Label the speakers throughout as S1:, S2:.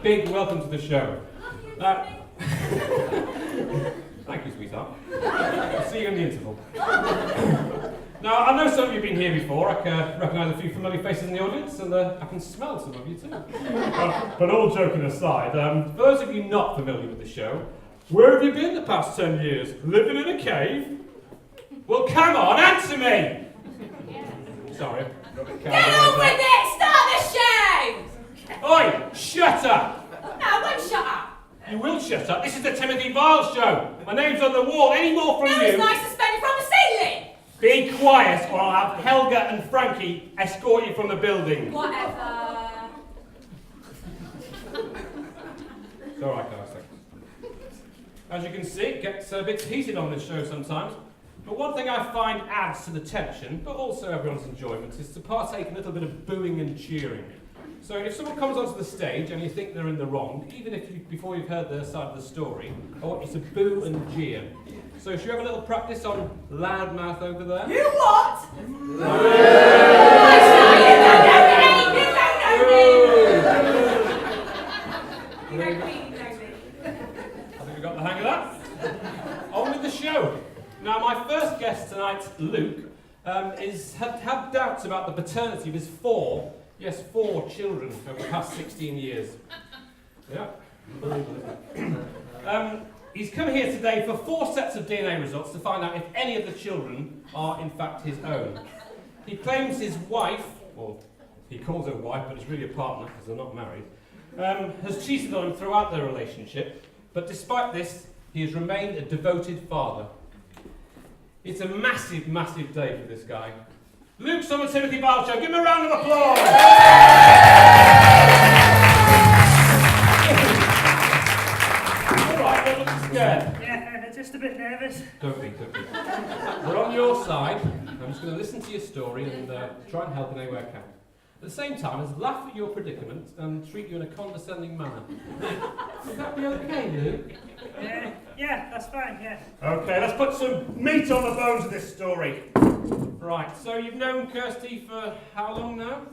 S1: big welcome to the show. Thank you, sweetheart. I'll see you in the interval. Now, I know some of you have been here before. I can recognise a few familiar faces in the audience, and I can smell some of you too. But all joking aside, for those of you not familiar with the show, where have you been the past 10 years? Living in a cave? Well, come on, answer me! Sorry.
S2: Get on with it! Start the show!
S1: Oi! Shut up!
S2: No, I won't shut up.
S1: You will shut up. This is the Timothy Vile show. My name's on the wall. Any more from
S2: No,
S1: you?
S2: it's nice suspended from the ceiling.
S1: Be quiet, or I'll have Helga and Frankie escort you from the building.
S2: Whatever.
S1: It's all right, guys. As you can see, it gets a bit heated on this show sometimes. But one thing I find adds to the tension, but also everyone's enjoyment, is to partake in a little bit of booing and cheering. So if someone comes onto the stage and you think they're in the wrong, even if before you've heard their side of the story, I want you to boo and jeer. So should we have a little practice on loudmouth over there?
S2: You what?
S1: You
S2: I
S1: think we got the hang of that? On with the show. Now, my first guest tonight, Luke, had doubts about the paternity of his four children over the past 16 years. Yeah, unbelievable, isn't it? He's come here today for 4 sets of DNA results to find out if any of the children are in fact his own. He claims his wife, or he calls her wife, but it's really a partner because they're not married, has cheated on him throughout their relationship, but despite this, he has remained a devoted father. It's a massive, massive day for this guy. Luke's on the Timothy Vile show. Give him a round of applause! Alright, don't look scared.
S3: Yeah, just a bit nervous.
S1: Don't be. We're on your side. I'm just going to listen to your story and try and help in any way I can. At the same time, as laugh at your predicament and treat you in a condescending manner. Would that be okay, Luke?
S3: Yeah, that's fine, yeah.
S1: Okay, let's put some meat on the bones of this story. Right, so you've known Kirsty for how long now?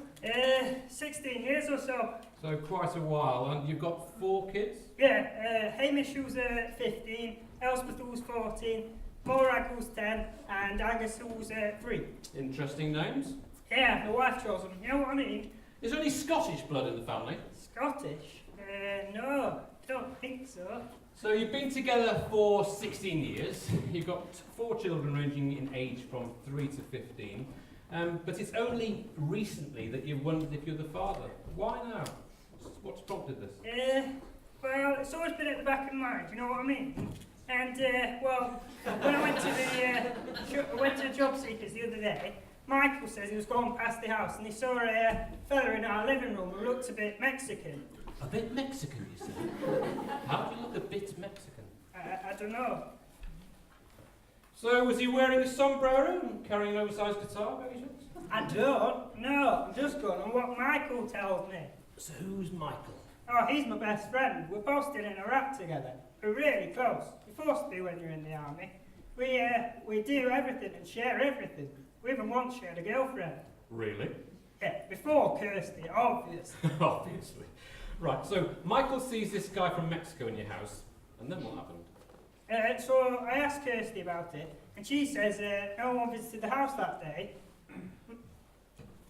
S3: 16 years or so.
S1: So quite a while, and you've got 4 kids?
S3: Yeah, Hamish who's 15, Elspeth who's 14, Morag who's 10, and Angus who's 3.
S1: Interesting names.
S3: Yeah, the wife chose them, you know what I mean?
S1: Is there any Scottish blood in the family?
S3: Scottish? No, don't think so.
S1: So you've been together for 16 years. You've got 4 children ranging in age from 3 to 15. But it's only recently that you've wondered if you're the father. Why now? What's prompted this?
S3: Well, it's always been at the back of my mind, you know what I mean? And, well, when I went to the job seekers the other day, Michael says he was going past the house and he saw a fella in our living room who looked a bit Mexican.
S1: A bit Mexican, you say? How do you look a bit Mexican?
S3: I don't know.
S1: So, was he wearing a sombrero and carrying an oversized guitar, by any chance?
S3: I don't. No, I'm just going on what Michael tells me.
S1: So, who's Michael?
S3: Oh, he's my best friend. We're both still in Iraq together. We're really close. You're forced to be when you're in the army. We do everything and share everything. We even once shared a girlfriend.
S1: Really?
S3: Yeah, before Kirsty, obviously.
S1: Obviously. Right, so Michael sees this guy from Mexico in your house, and then what happened?
S3: So I asked Kirsty about it, and she says no one visited the house that day.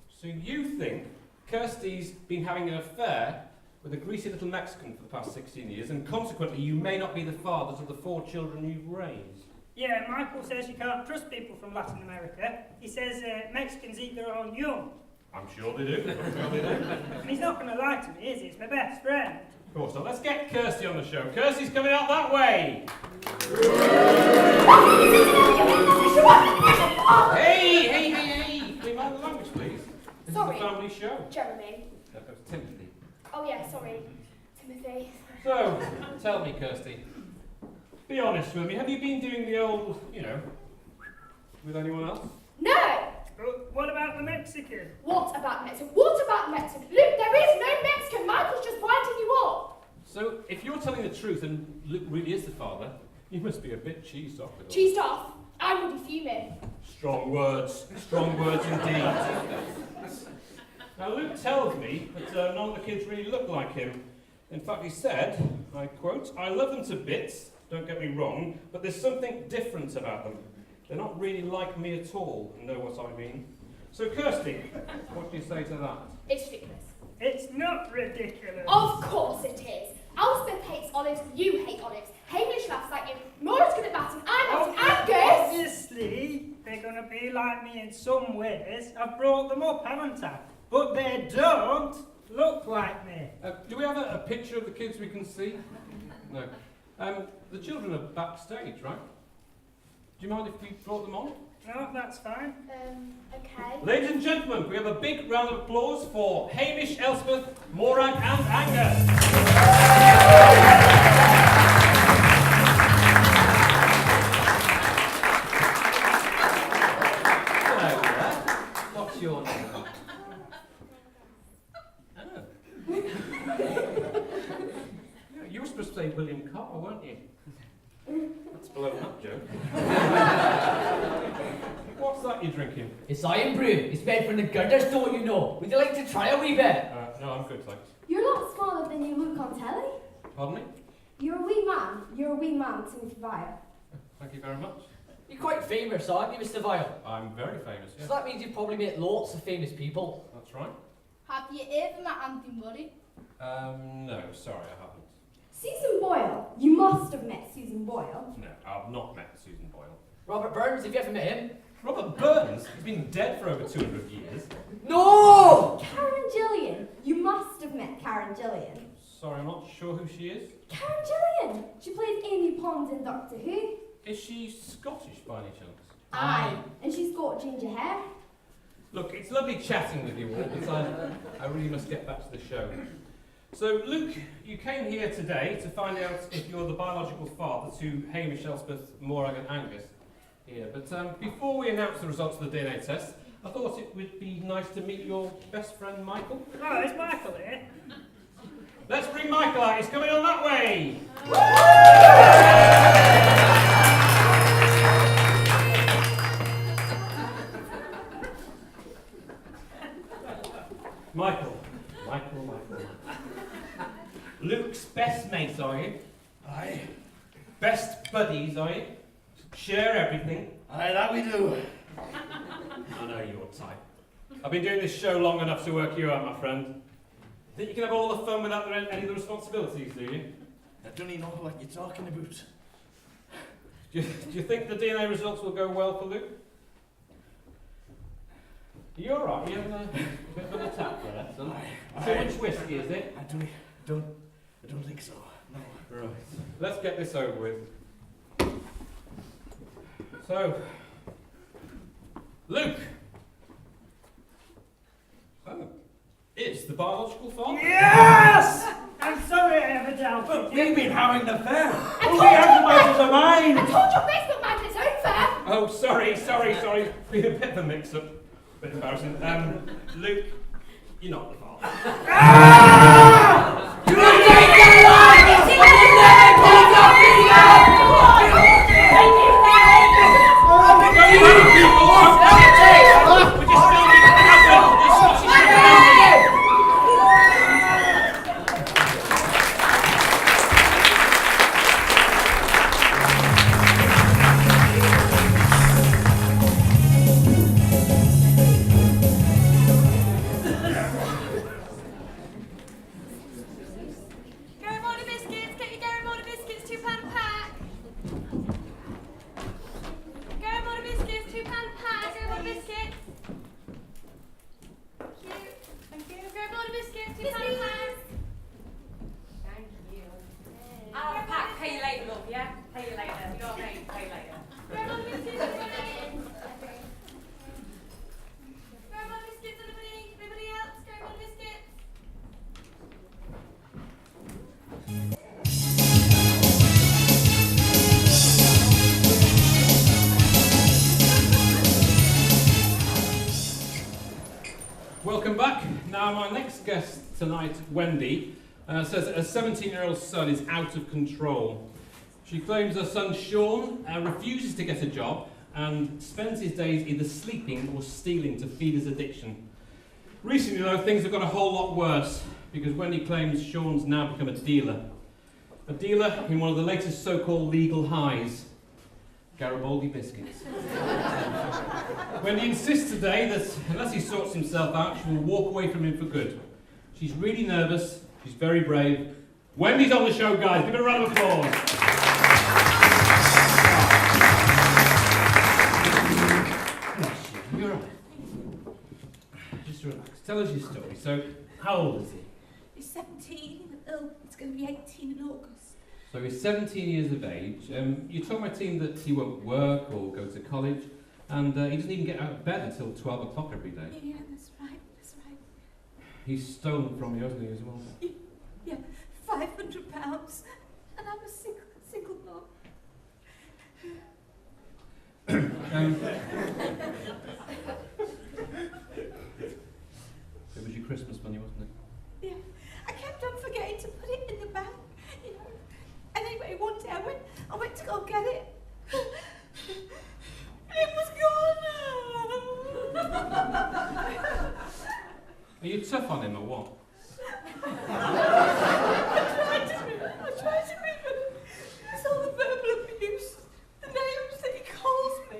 S1: So you think Kirsty's been having an affair with a greasy little Mexican for the past 16 years, and consequently you may not be the fathers of the 4 children you've raised?
S3: Yeah, Michael says you can't trust people from Latin America. He says Mexicans eat their own young.
S1: I'm sure they do.
S3: And he's not going to lie to me, is he? He's my best friend.
S1: Of course not. Let's get Kirsty on the show. Kirsty's coming out that way. Hey! Can we mind the language, please? This
S4: Sorry.
S1: is a family show.
S4: Jeremy.
S1: That was Timothy.
S4: Oh yeah, sorry. Timothy.
S1: So, tell me, Kirsty. Be honest with me. Have you been doing the old, with anyone else?
S4: No!
S3: What about the Mexican?
S4: What about Mexican? What about Mexican? Luke, there is no Mexican! Michael's just winding you up!
S1: So, if you're telling the truth and Luke really is the father, you must be a bit cheesed off with all
S4: Cheesed off? I'm already fuming.
S1: Strong words indeed. Now, Luke tells me that none of the kids really look like him. In fact, he said, I quote, "I love them to bits, don't get me wrong, but there's something different about them. They're not really like me at all, know what I mean?" So, Kirsty, what do you say to that?
S4: It's ridiculous.
S3: It's not ridiculous.
S4: Of course it is. Elspeth hates olives, you hate olives. Hamish laughs like you. Nora's good at batting, I'm not. Angus!
S3: Obviously, they're going to be like me in some ways. I've brought them up, haven't I? But they don't look like me.
S1: Do we have a picture of the kids we can see? No. The children are backstage, right? Do you mind if we brought them on?
S3: No, that's fine.
S4: Okay.
S1: Ladies and gentlemen, we have a big round of applause for Hamish, Elspeth, Morag and Angus. Hello there. What's your name? Yeah, you were supposed to say William Carr, weren't you? That's blown up, Joe. What's that you're drinking?
S5: It's iron brew. It's made from the girders, don't you know? Would you like to try a wee bit?
S1: No, I'm good, thanks.
S4: You're a lot smaller than you look on telly.
S1: Pardon me?
S4: You're a wee man. You're a wee man, Timothy Vile.
S1: Thank you very much.
S5: You're quite famous, aren't you, Mr. Vile?
S1: I'm very famous, yes.
S5: So that means you've probably met lots of famous people.
S1: That's right.
S4: Have you ever met Anthony Murray?
S1: No, sorry, I haven't.
S4: Susan Boyle. You must have met Susan Boyle.
S1: No, I've not met Susan Boyle.
S5: Robert Burns, have you ever met him?
S1: Robert Burns? He's been dead for over 200 years.
S5: No!
S4: Karen Gillian. You must have met Karen Gillian.
S1: Sorry, I'm not sure who she is.
S4: Karen Gillian. She plays Amy Pond in Doctor Who.
S1: Is she Scottish by any chance?
S4: Aye. And she's got ginger hair.
S1: Look, it's lovely chatting with you all, but I really must get back to the show. So, Luke, you came here today to find out if you're the biological father to Hamish, Elspeth, Morag and Angus here. But before we announce the results of the DNA test, I thought it would be nice to meet your best friend, Michael.
S3: Oh, is Michael here?
S1: Let's bring Michael out. He's coming on that way. Michael. Luke's best mates, are you?
S6: Aye.
S1: Best buddies, are you? Share everything.
S6: Aye, that we do.
S1: I know your type. I've been doing this show long enough to work you out, my friend. Think you can have all the fun without any of the responsibilities, do you?
S6: I don't even know what you're talking about.
S1: Do you think the DNA results will go well for Luke? Are you alright? You having a bit of an attack there, son? Too much whiskey, is it?
S6: I don't think so. No.
S1: Right. Let's get this over with. So, Luke. Oh, it's the biological father.
S3: Yes! I'm sorry I ever doubted
S6: But
S3: you.
S6: we've been having the fair.
S4: I
S6: All
S4: told
S6: we have
S4: you
S6: matters of mine.
S4: I told your Facebook man it's unfair.
S1: Oh, sorry. Been a bit of a mix-up. Bit embarrassing. Luke, you're not the father. Welcome back. Now, my next guest tonight, Wendy, says that her 17-year-old son is out of control. She claims her son Sean refuses to get a job and spends his days either sleeping or stealing to feed his addiction. Recently, though, things have got a whole lot worse. because Wendy claims Sean's now become a dealer. A dealer in one of the latest so-called legal highs, Garibaldi biscuits. Wendy insists today that unless he sorts himself out, she will walk away from him for good. She's really nervous, she's very brave. Wendy's on the show, guys. Give her a round of applause. You're right. Just relax. Tell us your story. So, how old is he?
S2: He's 17. Oh, it's going to be 18 in August.
S1: So he's 17 years of age. You told my team that he won't work or go to college, and he doesn't even get out of bed until 12 o'clock every day.
S2: Yeah, that's right, that's right.
S1: He's stolen from you, hasn't he, as well?
S2: Yeah, £500, and I'm a single mom.
S1: It was your Christmas money, wasn't it?
S2: Yeah, I kept on forgetting to put it in the bank, you know. And anyway, one day I went to go get it. And it was gone.
S1: Are you tough on him or what?
S2: I tried to be, but it's all the verbal abuse, the names that he calls me.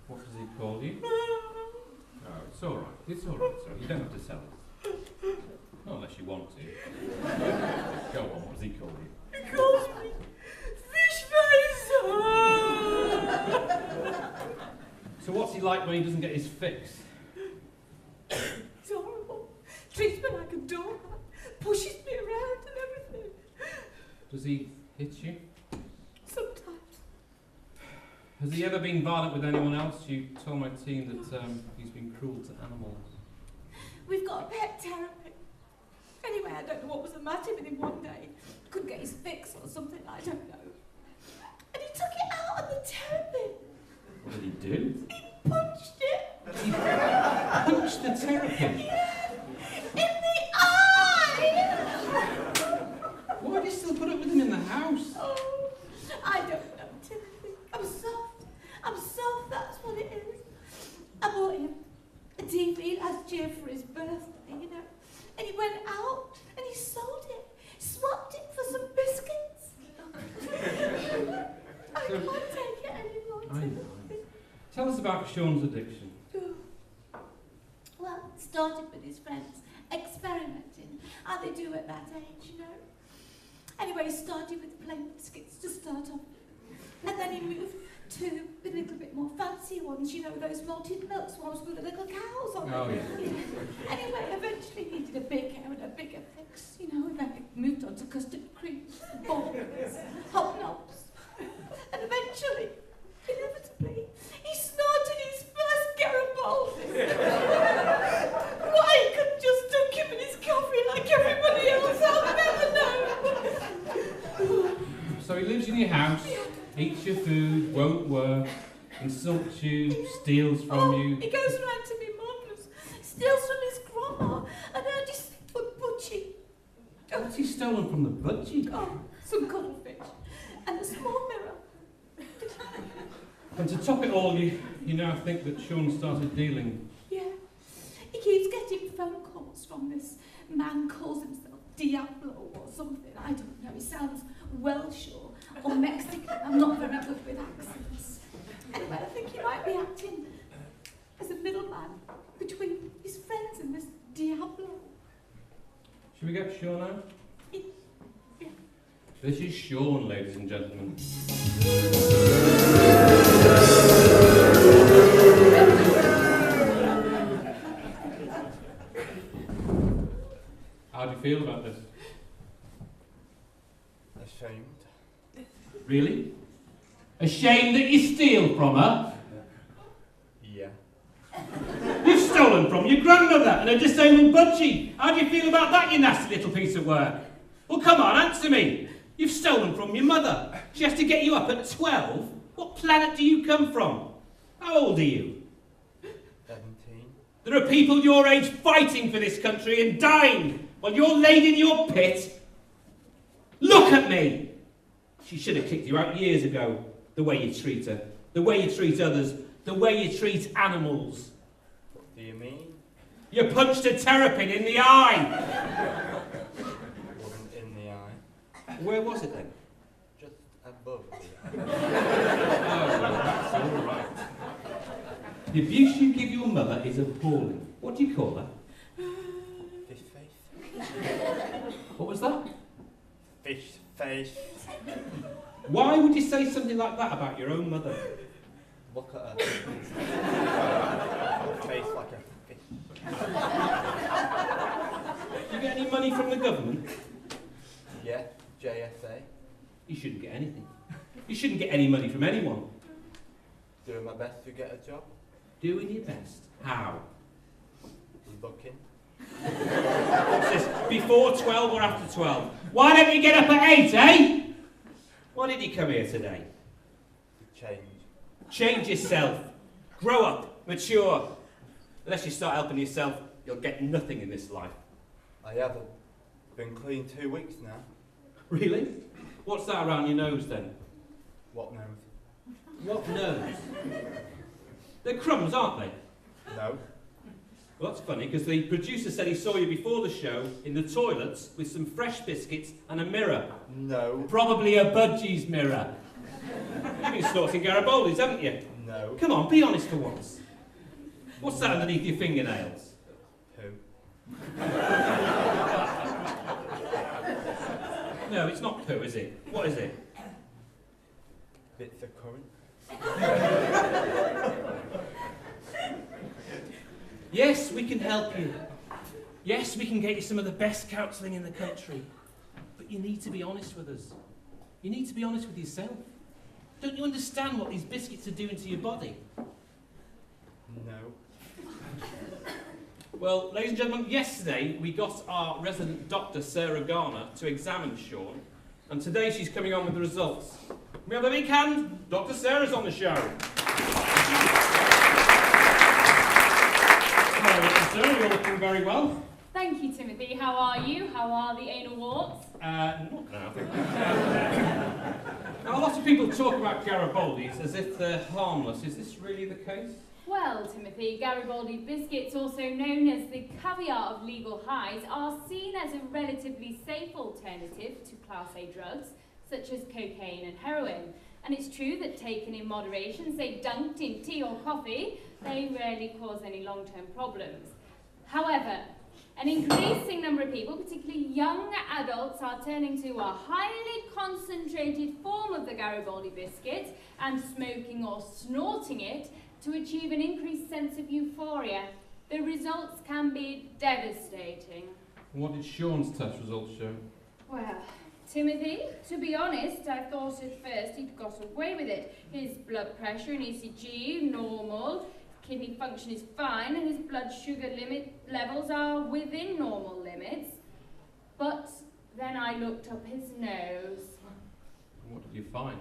S1: What does he call you? Oh, it's all right. It's all right. You don't have to tell us. Not unless you want to. Go on. What does he call you?
S2: He calls me fish face.
S1: So what's he like when he doesn't get his fix?
S2: He's horrible. Treats me like a dog. Pushes me around and everything.
S1: Does he hit you?
S2: Sometimes.
S1: Has he ever been violent with anyone else? You told my team that he's been cruel to animals.
S2: We've got a pet terrier. Anyway, I don't know what was the matter with him one day. Couldn't get his fix or something, I don't know. And he took it out on the terrapin.
S1: What did he do?
S2: He punched it.
S1: He punched the terrapin?
S2: Yeah. In the eye!
S1: Why do you still put up with him in the house?
S2: Oh, I don't know, Timothy. I'm soft, that's what it is. I bought him a TV last year for his birthday, you know. And he went out and he sold it, swapped it for some biscuits. I can't take it anymore,
S1: I know.
S2: Timothy.
S1: Tell us about Sean's addiction.
S2: Well, it started with his friends, experimenting, how they do at that age, you know. Anyway, he started with plain biscuits to start off with. And then he moved to the little bit more fancy ones, you know, those malted milk ones with the little cows on
S1: Oh,
S2: them.
S1: yeah.
S2: Anyway, eventually he did a bigger and a bigger fix, you know, and then it moved on to custard creams, balls, hobnobs. And eventually, inevitably, he snorted his first Garibaldi. Why he couldn't just dunk him in his coffee like everybody else, I'll never know.
S1: So he lives in your house, eats your food, won't work, insults you, steals from you.
S2: He goes round to me mum's, steals from his grandma, and I just put butchie.
S1: What's he stolen from the budgie?
S2: Oh, some cuttlefish, and a small mirror.
S1: And to top it all, you now think that Sean started dealing.
S2: Yeah. He keeps getting phone calls from this man, calls himself Diablo or something. I don't know. He sounds Welsh or Mexican. I'm not very good with accents. Anyway, I think he might be acting as a middleman between his friends and this Diablo.
S1: Should we get Sean out?
S2: Yeah.
S1: This is Sean, ladies and gentlemen. How do you feel about this?
S7: Ashamed.
S1: Really? Ashamed that you steal from her?
S7: Yeah.
S1: You've stolen from your grandmother and a disabled budgie. How do you feel about that, you nasty little piece of work? Well, come on, answer me. You've stolen from your mother. She has to get you up at 12? What planet do you come from? How old are you?
S7: 17.
S1: There are people your age fighting for this country and dying while you're laid in your pit. Look at me! She should have kicked you out years ago. The way you treat her, the way you treat others, the way you treat animals.
S7: What do you mean?
S1: You punched a terrapin in the eye.
S7: Wasn't in the eye.
S1: Where was it then?
S7: Just above the eye.
S1: Oh, well, that's all right. The abuse you give your mother is appalling. What do you call her?
S7: Fish face.
S1: What was that?
S7: Fish face.
S1: Why would you say something like that about your own mother?
S7: Look at her. Face like a fish.
S1: Do you get any money from the government?
S7: Yeah, JSA.
S1: You shouldn't get anything. You shouldn't get any money from anyone.
S7: Doing my best to get a job.
S1: Doing your best. How?
S7: Looking.
S1: What's this? Before 12 or after 12? Why don't you get up at 8, eh? Why did you come here today?
S7: Change.
S1: Change yourself. Grow up. Mature. Unless you start helping yourself, you'll get nothing in this life.
S7: I haven't. Been clean 2 weeks now.
S1: Really? What's that around your nose then?
S7: What nose?
S1: What nose? They're crumbs, aren't they?
S7: No.
S1: Well, that's funny, because the producer said he saw you before the show in the toilets with some fresh biscuits and a mirror.
S7: No.
S1: Probably a Budgie's mirror. You've been snorting Garibaldi's, haven't you?
S7: No.
S1: Come on, be honest for once. What's that underneath your fingernails?
S7: Who?
S1: No, it's not poo, is it? What is it?
S7: Bits of currant.
S1: Yes, we can help you. Yes, we can get you some of the best counselling in the country. But you need to be honest with us. You need to be honest with yourself. Don't you understand what these biscuits are doing to your body?
S7: No.
S1: Well, ladies and gentlemen, yesterday we got our resident doctor, Sarah Garner, to examine Sean. And today she's coming on with the results. Can we have a big hand? Dr. Sarah's on the show. Hello, Dr. Sarah, you're looking very well.
S8: Thank you, Timothy. How are you? How are the anal warts?
S1: Not now. Now, a lot of people talk about Garibaldi's as if they're harmless. Is this really the case?
S8: Well, Timothy, Garibaldi biscuits, also known as the caviar of legal highs, are seen as a relatively safe alternative to Class A drugs, such as cocaine and heroin. And it's true that taken in moderation, say dunked in tea or coffee, they rarely cause any long-term problems. However, an increasing number of people, particularly young adults, are turning to a highly concentrated form of the Garibaldi biscuit and smoking or snorting it to achieve an increased sense of euphoria. The results can be devastating.
S1: What did Sean's test results show?
S8: Well, Timothy, to be honest, I thought at first he'd got away with it. His blood pressure and ECG normal, kidney function is fine, and his blood sugar levels are within normal limits. But then I looked up his nose.
S1: What did you find?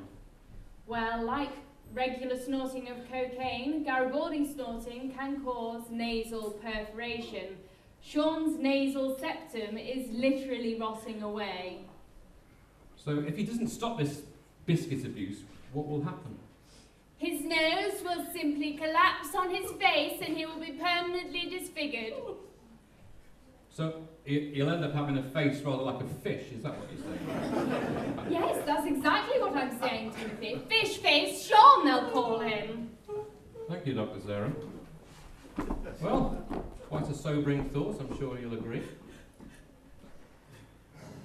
S8: Well, like regular snorting of cocaine, Garibaldi snorting can cause nasal perforation. Sean's nasal septum is literally rotting away.
S1: So if he doesn't stop this biscuit abuse, what will happen?
S8: His nose will simply collapse on his face and he will be permanently disfigured.
S1: So he'll end up having a face rather like a fish, is that what you're saying?
S8: Yes, that's exactly what I'm saying, Timothy. Fish face Sean, they'll call him.
S1: Thank you, Dr. Sarah. Well, quite a sobering thought, I'm sure you'll agree.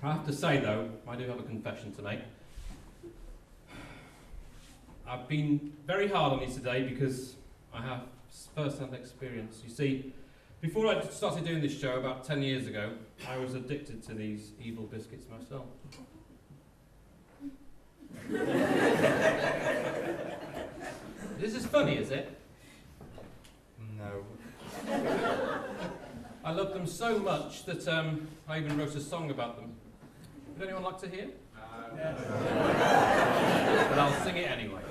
S1: I have to say, though, I do have a confession to make. I've been very hard on you today because I have first-hand experience. You see, before I started doing this show about 10 years ago, I was addicted to these evil biscuits myself. This is funny, is it?
S7: No.
S1: I love them so much that I even wrote a song about them. Would anyone like to hear? But I'll sing it anyway.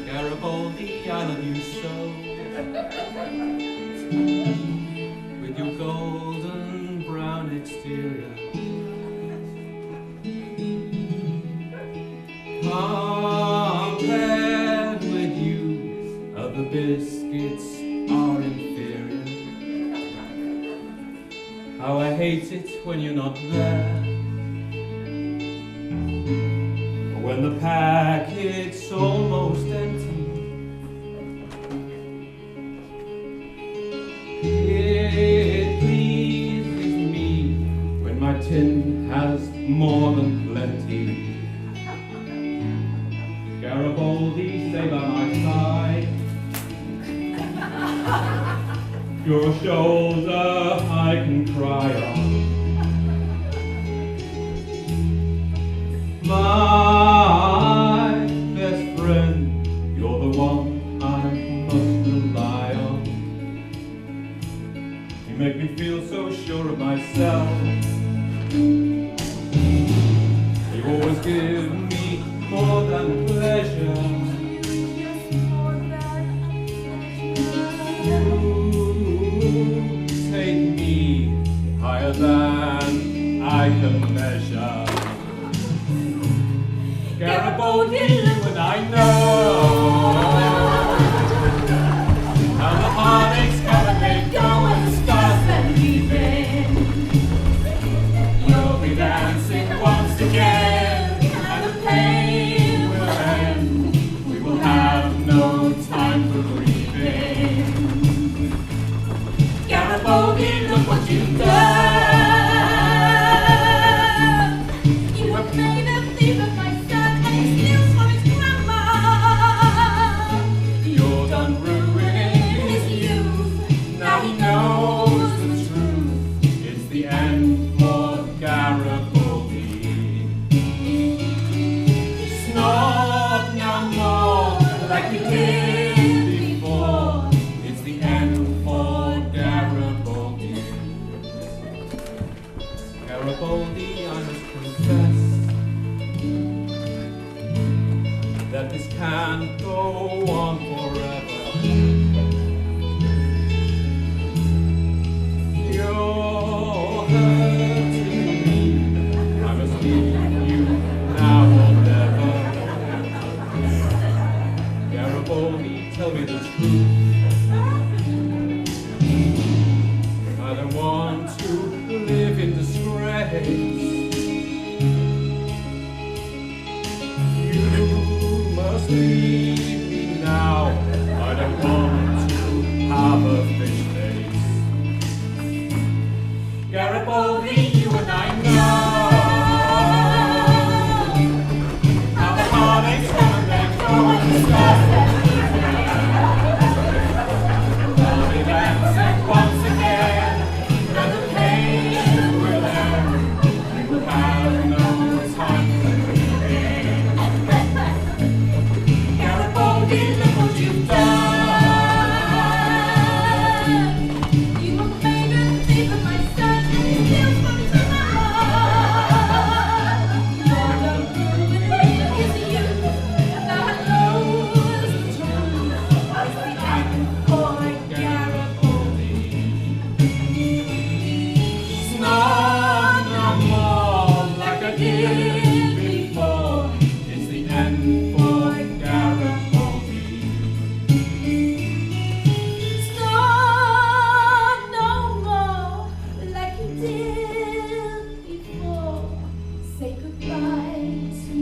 S1: Garibaldi, I love you so. With your golden brown exterior Compared with you, other biscuits are inferior. How I hate it when you're not there. When the packet's almost empty. It pleases me when my tin has more than plenty. Garibaldi, stay by my side. Your shoulder I can cry on. My best friend, you're the one I must rely on. You make me feel so sure of myself. You always give me more than pleasure. You take me higher than I can measure. Garibaldi, you and I know how the heartaches come and they go and the stars that leave in. You'll be dancing once again and the pain will end. We will have no time for grieving. Garibaldi, look what you've done. You have made a thief of my son and he steals from his grandma. You're done ruining his youth. Now he knows the truth. It's the end for Garibaldi. Snort no more like you did before. It's the end for Garibaldi. Garibaldi, I must confess that this can't go on forever. You're hurting me. I must leave you now or never. Garibaldi, tell me the truth. I don't want to live in disgrace. You must leave me now. I don't want to have a fish face. Garibaldi, you and I know how the heartaches come and they go and the stars that leave me. I'll be dancing once again and the pain will end. We will have no time for grieving. Garibaldi, look what you've done. You have made a thief of my son and he steals from his grandma. You're done ruining his youth. Now he knows the truth. It's the end for Garibaldi. Snort no more like I did before. It's the end for Garibaldi. Snort no more like you did before. Say goodbye to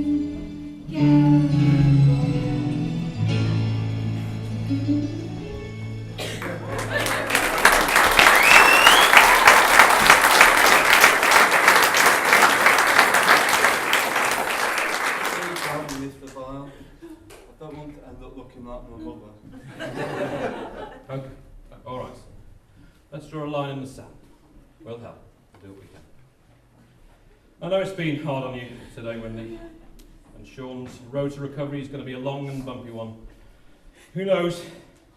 S1: Garibaldi.
S7: Please help me, Mr. Lyle. I don't want to end up looking like my mother.
S1: Okay, all right. Let's draw a line in the sand. We'll help. We'll do what we can. I know it's been hard on you today, Wendy. And Sean's road to recovery is going to be a long and bumpy one. Who knows?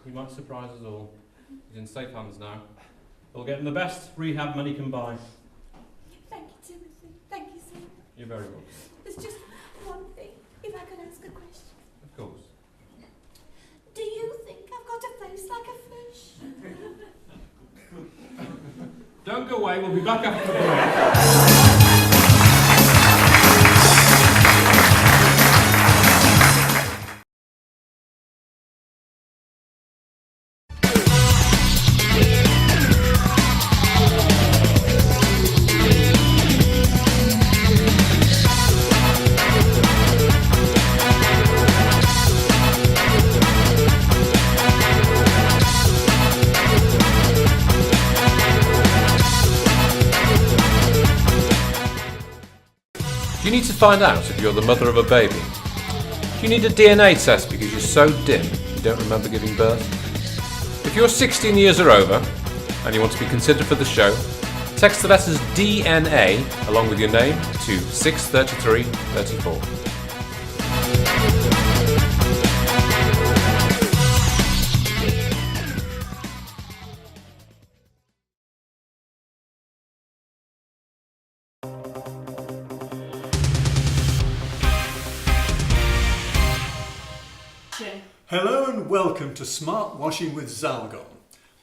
S1: He might surprise us all. He's in safe hands now. He'll get him the best rehab money can buy.
S2: Thank you, Timothy. Thank you so much.
S1: You're very welcome.
S2: There's just one thing, if I could ask a question.
S1: Of course.
S2: Do you think I've got a face like a fish?
S1: Don't go away, we'll be back after the break.
S9: find out if you're the mother of a baby? Do you need a DNA test because you're so dim you don't remember giving birth? If you're 16 years or over and you want to be considered for the show, text the letters DNA along with your name to 63334.
S10: Hello and welcome to Smart Washing with Zalgon.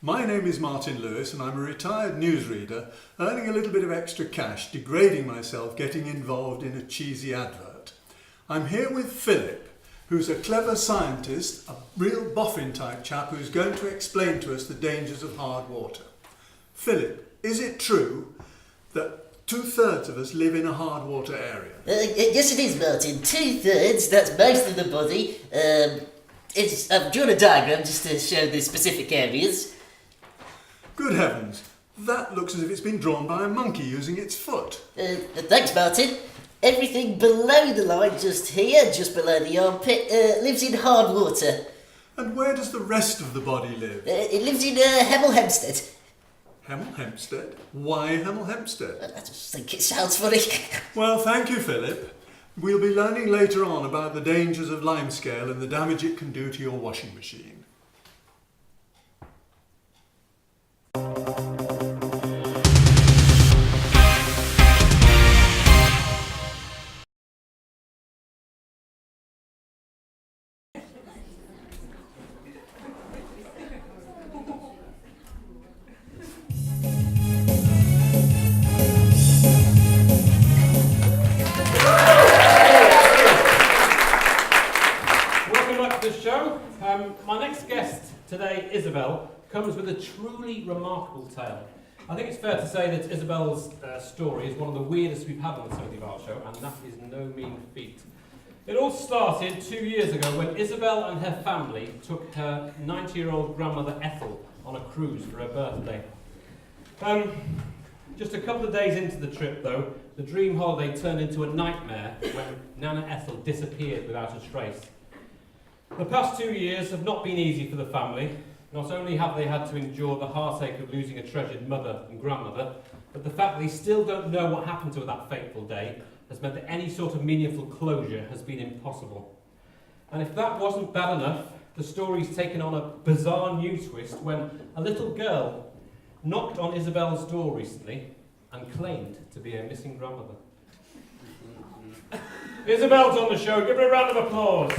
S10: My name is Martin Lewis and I'm a retired newsreader earning a little bit of extra cash, degrading myself getting involved in a cheesy advert. I'm here with Philip, who's a clever scientist, a real boffin type chap who's going to explain to us the dangers of hard water. Philip, is it true that 2/3 of us live in a hard water area?
S11: Yes it is, Martin. 2/3, that's most of the body. I've drawn a diagram just to show the specific areas.
S10: Good heavens, that looks as if it's been drawn by a monkey using its foot.
S11: Thanks, Martin. Everything below the line, just here, just below the armpit, lives in hard water.
S10: And where does the rest of the body live?
S11: It lives in Hemel Hempstead.
S10: Hemel Hempstead? Why Hemel Hempstead?
S11: I just think it sounds funny.
S10: Well, thank you, Philip. We'll be learning later on about the dangers of limescale and the damage it can do to your washing machine.
S1: My next guest today, Isabel, comes with a truly remarkable tale. I think it's fair to say that Isabel's story is one of the weirdest we've had on the Timothy Vile Show, and that is no mean feat. It all started 2 years ago when Isabel and her family took her 90-year-old grandmother Ethel on a cruise for her birthday. Just a couple of days into the trip, though, the dream holiday turned into a nightmare when Nana Ethel disappeared without a trace. The past 2 years have not been easy for the family. Not only have they had to endure the heartache of losing a treasured mother and grandmother, but the fact that they still don't know what happened to her that fateful day has meant that any sort of meaningful closure has been impossible. And if that wasn't bad enough, the story's taken on a bizarre new twist when a little girl knocked on Isabel's door recently and claimed to be her missing grandmother. Isabel's on the show. Give her a round of applause.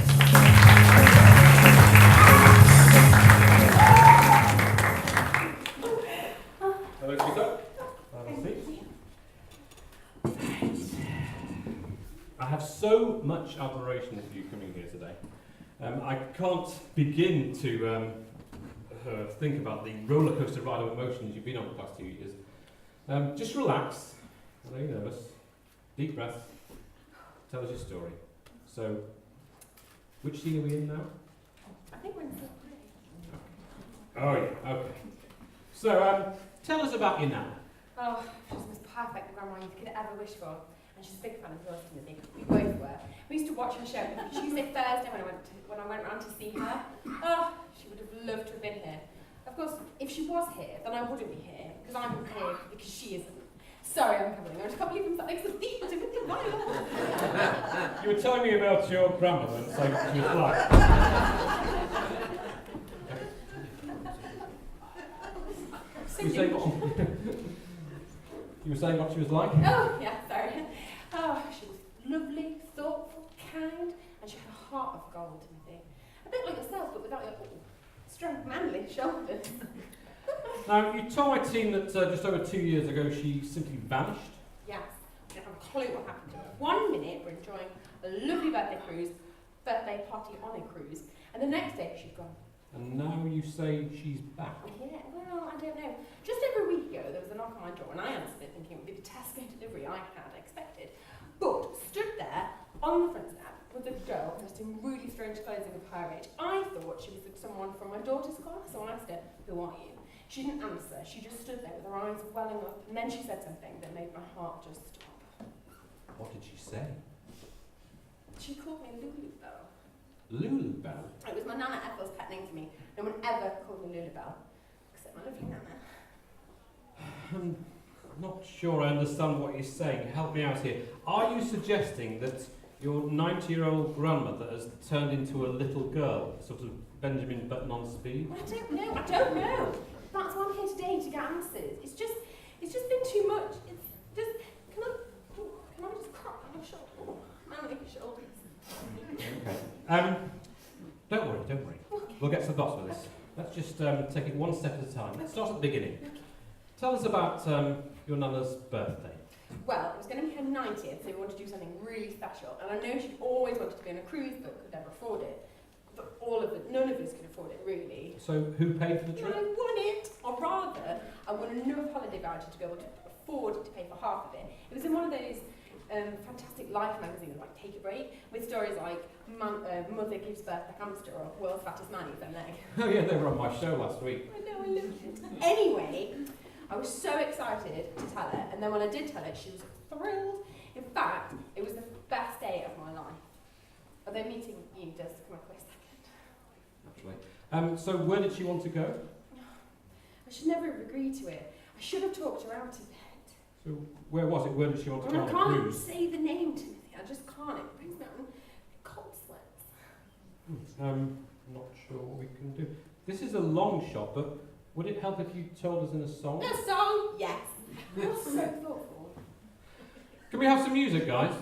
S1: Hello, Peter. Have a seat. I have so much admiration for you coming here today. I can't begin to think about the roller coaster ride of emotions you've been on the past 2 years. Just relax. I know you're nervous. Deep breath. Tell us your story. So, which scene are we in now?
S4: I think we're in the
S1: Oh yeah, okay. So, tell us about your Nana.
S12: Oh, she's the most perfect grandma you could ever wish for. And she's a big fan of yours, Timothy. We both were. We used to watch her show Tuesday, Thursday when I went round to see her. Oh, she would have loved to have been here. Of course, if she was here, then I wouldn't be here, because I'm here because she isn't. Sorry, I'm coming. I just can't believe I'm sat next to the Timothy Vile.
S1: You were telling me about your grandmother and saying what she was like. You were saying what she was like?
S12: Oh, yeah, sorry. Oh, she was lovely, thoughtful, kind, and she had a heart of gold, Timothy. A bit like yourself, but without your strong, manly shoulders.
S1: Now, you told my team that just over 2 years ago she simply vanished.
S12: Yes, I don't have a clue what happened to her. 1 minute we're enjoying a lovely birthday party on a cruise, and the next day she'd gone.
S1: And now you say she's back.
S12: Yeah, well, I don't know. Just over a week ago, there was a knock on my door, and I answered it thinking it would be the Tesco delivery I had expected. But stood there on the front step with a girl dressed in really strange clothing of her age. I thought she was someone from my daughter's class, so I asked her, "Who are you?" She didn't answer. She just stood there with her eyes welling up, and then she said something that made my heart just stop.
S1: What did she say?
S12: She called me Lulubelle.
S1: Lulubelle?
S12: It was my Nana Ethel's pet name for me. No one ever called me Lulubelle, except my lovely Nana.
S1: I'm not sure I understand what you're saying. Help me out here. Are you suggesting that your 90-year-old grandmother has turned into a little girl, sort of Benjamin Button on speed?
S12: Well, I don't know. That's why I'm here today, to get answers. It's just been too much. It's just, can I just crack my shoulder? My shoulders.
S1: Okay. Don't worry.
S12: Okay.
S1: We'll get to the bottom of this. Let's just take it one step at a time. Let's start at the beginning. Tell us about your Nana's birthday.
S12: Well, it was going to be her 90th, so we wanted to do something really special. And I know she'd always wanted to be on a cruise, but could never afford it. But none of us could afford it, really.
S1: So who paid for the
S12: Well,
S1: trip?
S12: I won it, or rather, I won enough holiday voucher to be able to afford to pay for half of it. It was in one of those fantastic life magazines, like Take a Break, with stories like Mother Gives Birth to Hamster or World's Fattest Man Eats Their Leg.
S1: Oh yeah, they were on my show last week.
S12: I know, I loved it. Anyway, I was so excited to tell her, and then when I did tell her, she was thrilled. In fact, it was the best day of my life. Although meeting you does come up for a second.
S1: Actually. So where did she want to go?
S12: I should never have agreed to it. I should have talked her out of it.
S1: So where was it? Where did she want to go
S12: I
S1: on a
S12: can't
S1: cruise?
S12: say the name, Timothy. I just can't. It brings me on cold sweats.
S1: Not sure what we can do. This is a long shot, but would it help if you told us in a song?
S12: A song? Yes. You're so thoughtful.
S1: Can we have some music, guys?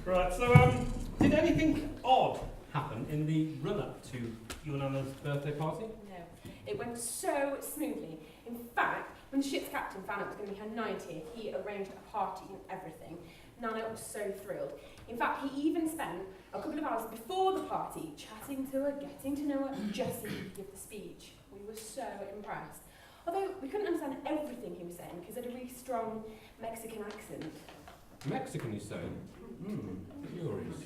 S1: Right, so did anything odd happen in the run-up to your Nana's birthday party?
S12: No, it went so smoothly. In fact, when the ship's captain found out it was going to be her 90th, he arranged a party and everything. Nana was so thrilled. In fact, he even spent a couple of hours before the party chatting to her, getting to know her, just so he could give the speech. We were so impressed. Although we couldn't understand everything he was saying because he had a really strong Mexican accent.
S1: Mexican, you say? Curious.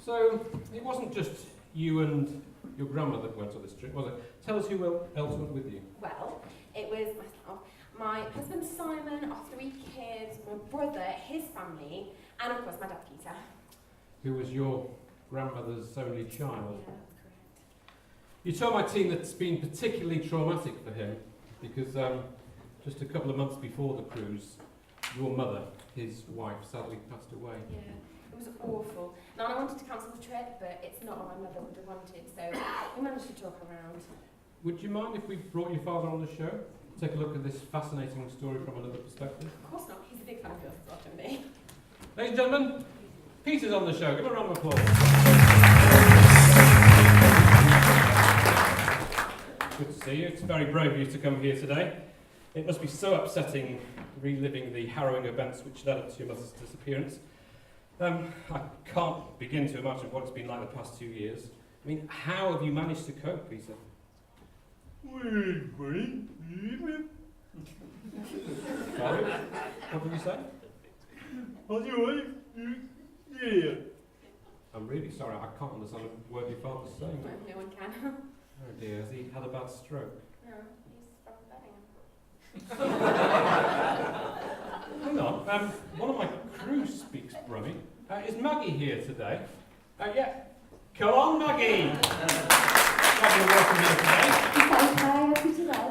S1: So, it wasn't just you and your grandmother that went on this trip, was it? Tell us who else went with you.
S12: Well, it was myself, my husband Simon, our 3 kids, my brother, his family, and of course my dad Peter.
S1: Who was your grandmother's only child?
S12: Yeah, that's correct.
S1: You told my team that it's been particularly traumatic for him because just a couple of months before the cruise, your mother, his wife, sadly passed away.
S12: Yeah, it was awful. Now I wanted to cancel the trip, but it's not what my mother would have wanted, so we managed to talk around.
S1: Would you mind if we brought your father on the show? Take a look at this fascinating story from another perspective.
S12: Of course not, he's a big fan of yours, as well, isn't he?
S1: Ladies and gentlemen, Peter's on the show. Give him a round of applause. Good to see you. It's very brave of you to come here today. It must be so upsetting reliving the harrowing events which led up to your mother's disappearance. I can't begin to imagine what it's been like the past 2 years. I mean, how have you managed to cope, Peter? Sorry? What did you say? I'm really sorry, I can't understand a word your father's saying.
S12: No one can.
S1: Oh dear, has he had a bad stroke?
S12: No, he's from Birmingham.
S1: Hang on, one of my crew speaks Brummie. Is Maggie here today? Yeah. Come on, Maggie! Glad you're welcome here today.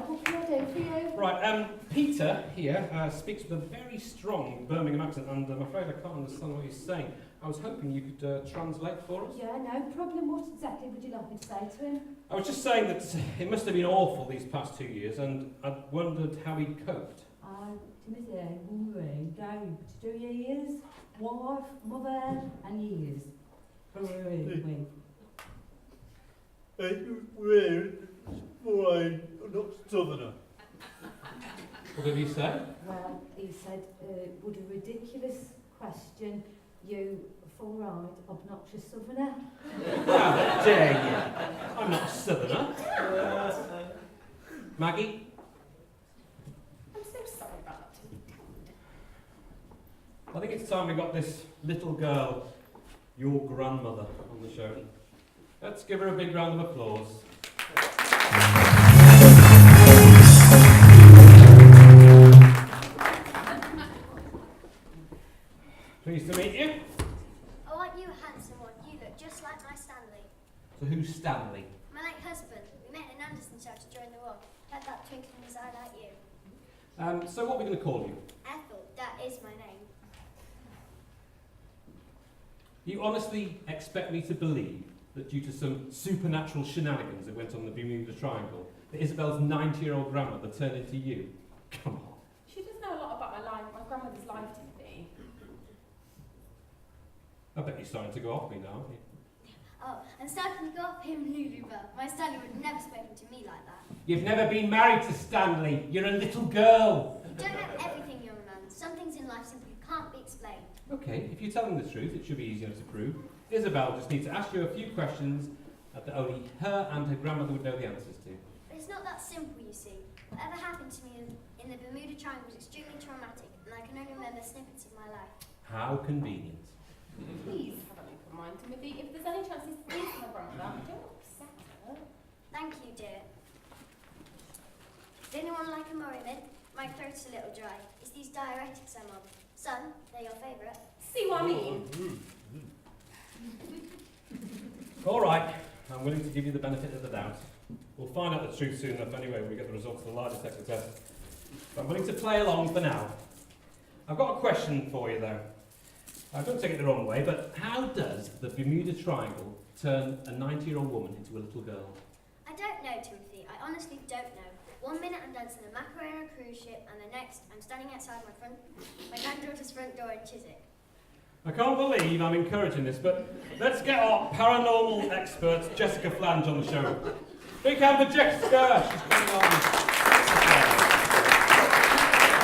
S13: What can I do for you?
S1: Right, Peter here speaks with a very strong Birmingham accent, and I'm afraid I can't understand what he's saying. I was hoping you could translate for us.
S13: Yeah, no problem. What exactly would you like me to say to him?
S1: I was just saying that it must have been awful these past 2 years, and I wondered how he coped.
S13: Timothy, going to 2 years, wife, mother, and years.
S10: Not southerner.
S1: What did he say?
S13: Well, he said, would a ridiculous question, you full-eyed, obnoxious southerner?
S1: How dare you? I'm not a southerner. Maggie?
S12: I'm so sorry about that.
S1: I think it's time we got this little girl, your grandmother, on the show. Let's give her a big round of applause. Pleased to meet you.
S14: Oh, aren't you a handsome one? You look just like my Stanley.
S1: So who's Stanley?
S14: My late husband. We met in Anderson Shelter during the war. Had that twinkle in his eye like you.
S1: So what are we going to call you?
S14: Ethel, that is my name.
S1: You honestly expect me to believe that due to some supernatural shenanigans that went on the Bermuda Triangle, that Isabel's 90-year-old grandmother turned into you? Come on.
S12: She does know a lot about my grandmother's life, Timothy.
S1: I bet you're starting to go off me now, aren't you?
S14: Oh, and starting to go off him, Luluva. My Stanley would have never spoken to me like that.
S1: You've never been married to Stanley. You're a little girl.
S14: You don't have everything, young man. Some things in life simply can't be explained.
S1: Okay, if you're telling the truth, it should be easy enough to prove. Isabel just needs to ask you a few questions that only her and her grandmother would know the answers to.
S14: But it's not that simple, you see. Whatever happened to me in the Bermuda Triangle was extremely traumatic, and I can only remember snippets of my life.
S1: How convenient.
S12: Please have an open mind, Timothy. If there's any chance he's pleased with my grandmother, don't upset her.
S14: Thank you, dear. Does anyone like a Murray mint? My throat's a little dry. It's these diuretics I'm on. Son, they're your favourite.
S12: See what I mean?
S1: All right, I'm willing to give you the benefit of the doubt. We'll find out the truth soon enough anyway when we get the results of the lie detector test. But I'm willing to play along for now. I've got a question for you though. Don't take it the wrong way, but how does the Bermuda Triangle turn a 90-year-old woman into a little girl?
S14: I don't know, Timothy. I honestly don't know. 1 minute I'm dancing a Macarena cruise ship, and the next I'm standing outside my granddaughter's front door in Chiswick.
S1: I can't believe I'm encouraging this, but let's get our paranormal expert, Jessica Flange, on the show. Big hand for Jessica! She's coming on.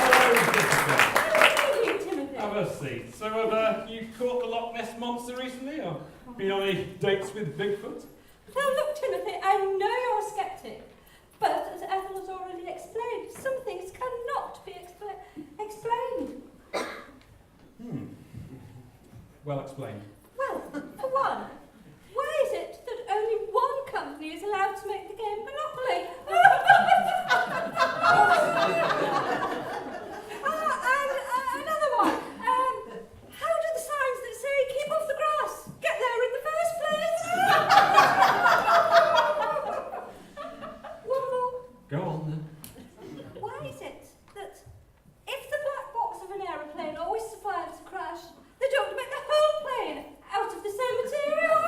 S1: Hello, Jessica. Have a seat. So have you caught the Loch Ness Monster recently, or been on any dates with Bigfoot?
S13: Now look, Timothy, I know you're a sceptic, but as Ethel has already explained, some things cannot be explained.
S1: Well explained.
S13: Well, for one, why is it that only one company is allowed to make the game Monopoly? And another one, how do the signs that say keep off the grass get there in the first place?
S1: Go on then.
S13: Why is it that if the black box of an aeroplane always survives a crash, they don't make the whole plane out of the same material?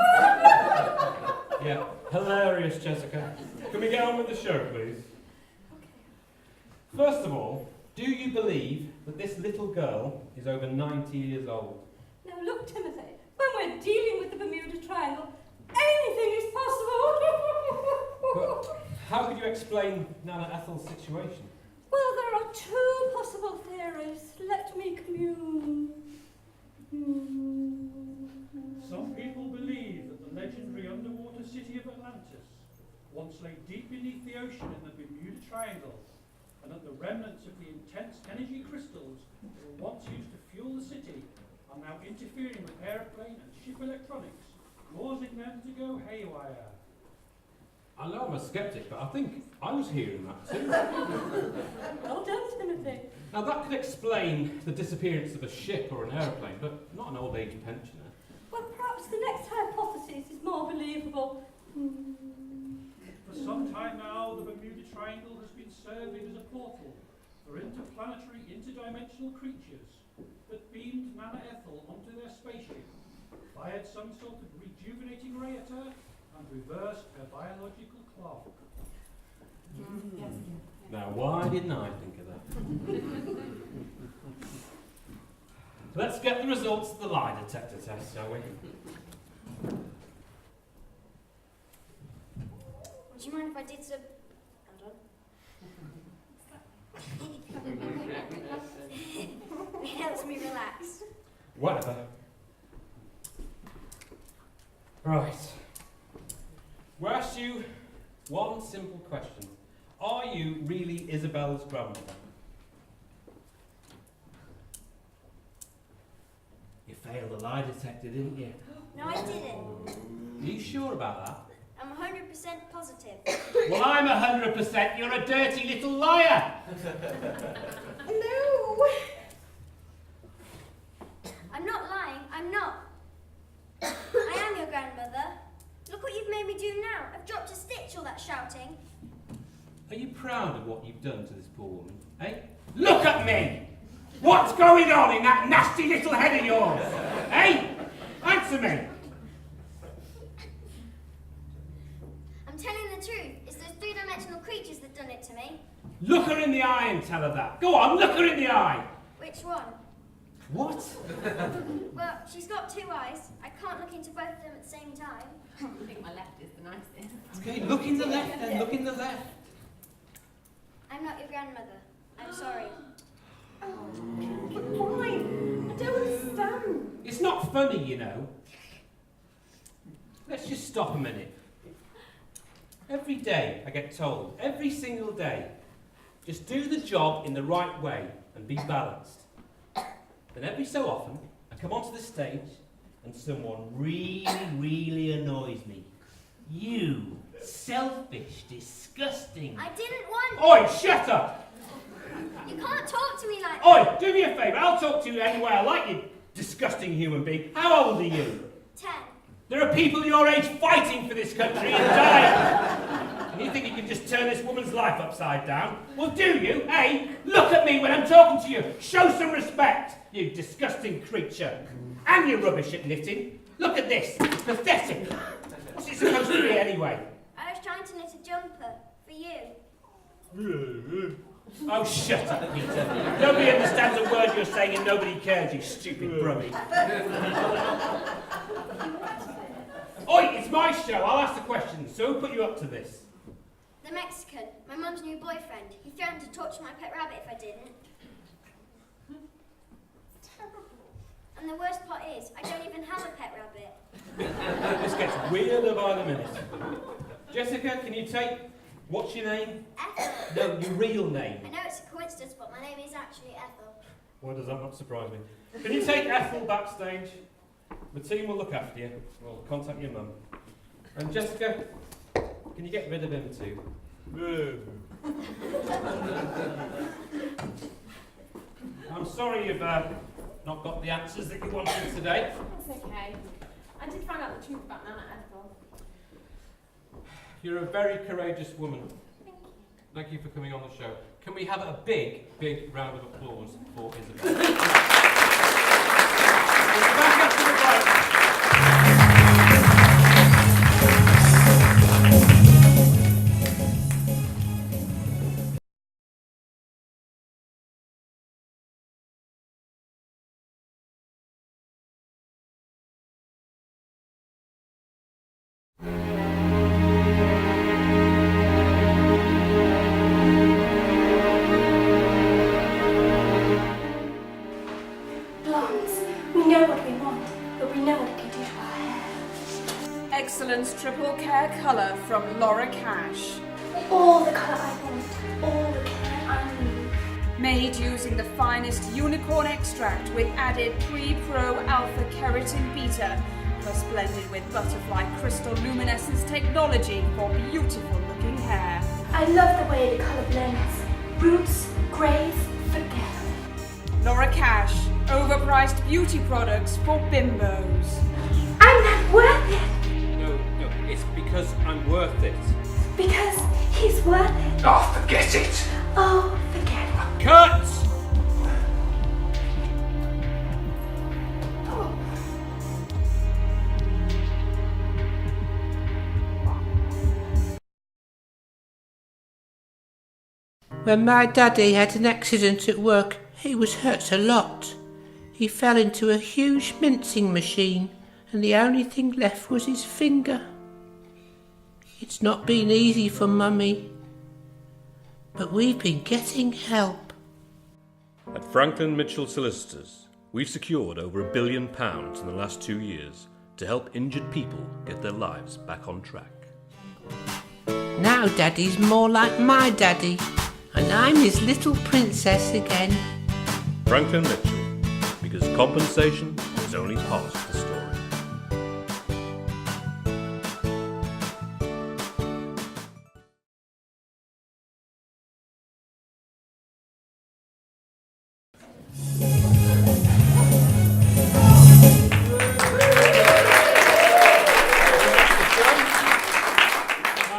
S1: Yeah, hilarious, Jessica. Can we get on with the show, please? First of all, do you believe that this little girl is over 90 years old?
S13: Now look, Timothy, when we're dealing with the Bermuda Triangle, anything is possible.
S1: But how could you explain Nana Ethel's situation?
S13: Well, there are two possible theories. Let me commune.
S15: Some people believe that the legendary underwater city of Atlantis once lay deep beneath the ocean in the Bermuda Triangle, and that the remnants of the intense energy crystals that were once used to fuel the city are now interfering with airplane and ship electronics, causing them to go haywire.
S1: I know I'm a skeptic, but I think I was hearing that too.
S13: Well done, Timothy.
S1: Now that could explain the disappearance of a ship or an aeroplane, but not an old age pensioner.
S13: Well, perhaps the next hypothesis is more believable.
S15: For some time now, the Bermuda Triangle has been serving as a portal for interplanetary, interdimensional creatures that beamed Nana Ethel onto their spaceship, fired some sort of rejuvenating ray at her, and reversed her biological clock.
S13: Yes.
S1: Now, why didn't I think of that? Let's get the results of the lie detector test, shall we?
S14: Would you mind if I did some... Hold on. It helps me relax.
S1: Whatever. Right. We'll ask you one simple question. Are you really Isabel's grandmother? You failed the lie detector, didn't you?
S14: No, I didn't.
S1: Are you sure about that?
S14: I'm 100% positive.
S1: Well, I'm 100%. You're a dirty little liar.
S14: No! I'm not lying. I'm not. I am your grandmother. Look what you've made me do now. I've dropped a stitch, all that shouting.
S1: Are you proud of what you've done to this poor woman? Eh? Look at me! What's going on in that nasty little head of yours? Eh? Answer me!
S14: I'm telling the truth. It's those three-dimensional creatures that done it to me.
S1: Look her in the eye and tell her that. Go on, look her in the eye!
S14: Which one?
S1: What?
S14: Well, she's got two eyes. I can't look into both of them at the same time.
S12: I think my left is the nicest.
S1: Okay, look in the left then, look in the left.
S14: I'm not your grandmother. I'm sorry.
S12: But why? I don't understand.
S1: It's not funny, you know. Let's just stop a minute. Every day I get told, every single day, just do the job in the right way and be balanced. Then every so often, I come onto the stage and someone really annoys me. You, selfish, disgusting...
S14: I didn't want...
S1: Oi, shut up!
S14: You can't talk to me like
S1: Oi,
S14: that.
S1: do me a favour, I'll talk to you any way I like, you disgusting human being. How old are you?
S14: 10.
S1: There are people your age fighting for this country and dying. And you think you can just turn this woman's life upside down? Well, do you? Hey, look at me when I'm talking to you. Show some respect, you disgusting creature. And you're rubbish at knitting. Look at this. It's pathetic. What's it supposed to be anyway?
S14: I was trying to knit a jumper for you.
S1: Oh, shut up, Peter. Nobody understands a word you're saying and nobody cares, you stupid brummie. Oi, it's my show. I'll ask the questions. So who put you up to this?
S14: The Mexican, my mum's new boyfriend. He threatened to torture my pet rabbit if I didn't.
S12: It's terrible.
S14: And the worst part is, I don't even have a pet rabbit.
S1: This gets weirder by the minute. Jessica, can you take... What's your name?
S14: Ethel.
S1: No, your real name.
S14: I know it's a coincidence, but my name is actually Ethel.
S1: Why does that not surprise me? Can you take Ethel backstage? The team will look after you. We'll contact your mum. And Jessica, can you get rid of him too? I'm sorry you've not got the answers that you wanted today.
S12: That's okay. I did find out the truth about Nana Ethel.
S1: You're a very courageous woman.
S12: Thank you.
S1: Thank you for coming on the show. Can we have a big, big round of applause for Isabel? We'll be back after the break.
S16: Excellence Triple Care Colour from Laura Cash.
S4: All the colour I want, all the care I need.
S16: Made using the finest unicorn extract with added pre-pro alpha keratin beta, plus blended with butterfly crystal luminescence technology for beautiful looking hair.
S4: I love the way the colour blends. Roots, greys, forget.
S16: Laura Cash, overpriced beauty products for bimbos.
S4: I'm not worth it.
S1: No, it's because I'm worth it.
S4: Because he's worth it.
S9: Oh, forget it.
S4: Oh, forget it.
S1: Cut!
S17: When my daddy had an accident at work, he was hurt a lot. He fell into a huge mincing machine, and the only thing left was his finger. It's not been easy for Mummy, but we've been getting help.
S9: At Franklin Mitchell Solicitors, we've secured over £1 billion in the last 2 years to help injured people get their lives back on track.
S17: Now Daddy's more like my daddy, and I'm his little princess again.
S9: Franklin Mitchell, because compensation is only part of the story.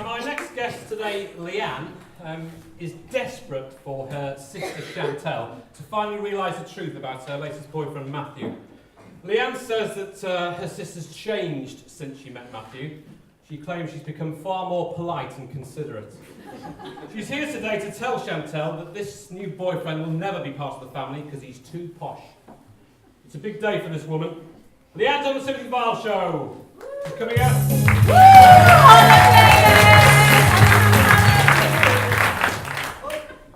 S1: My next guest today, Leanne, is desperate for her sister Chantel to finally realise the truth about her latest boyfriend Matthew. Leanne says that her sister's changed since she met Matthew. She claims she's become far more polite and considerate. She's here today to tell Chantel that this new boyfriend will never be part of the family because he's too posh. It's a big day for this woman. Leanne's on the Timothy Vile Show. She's coming out.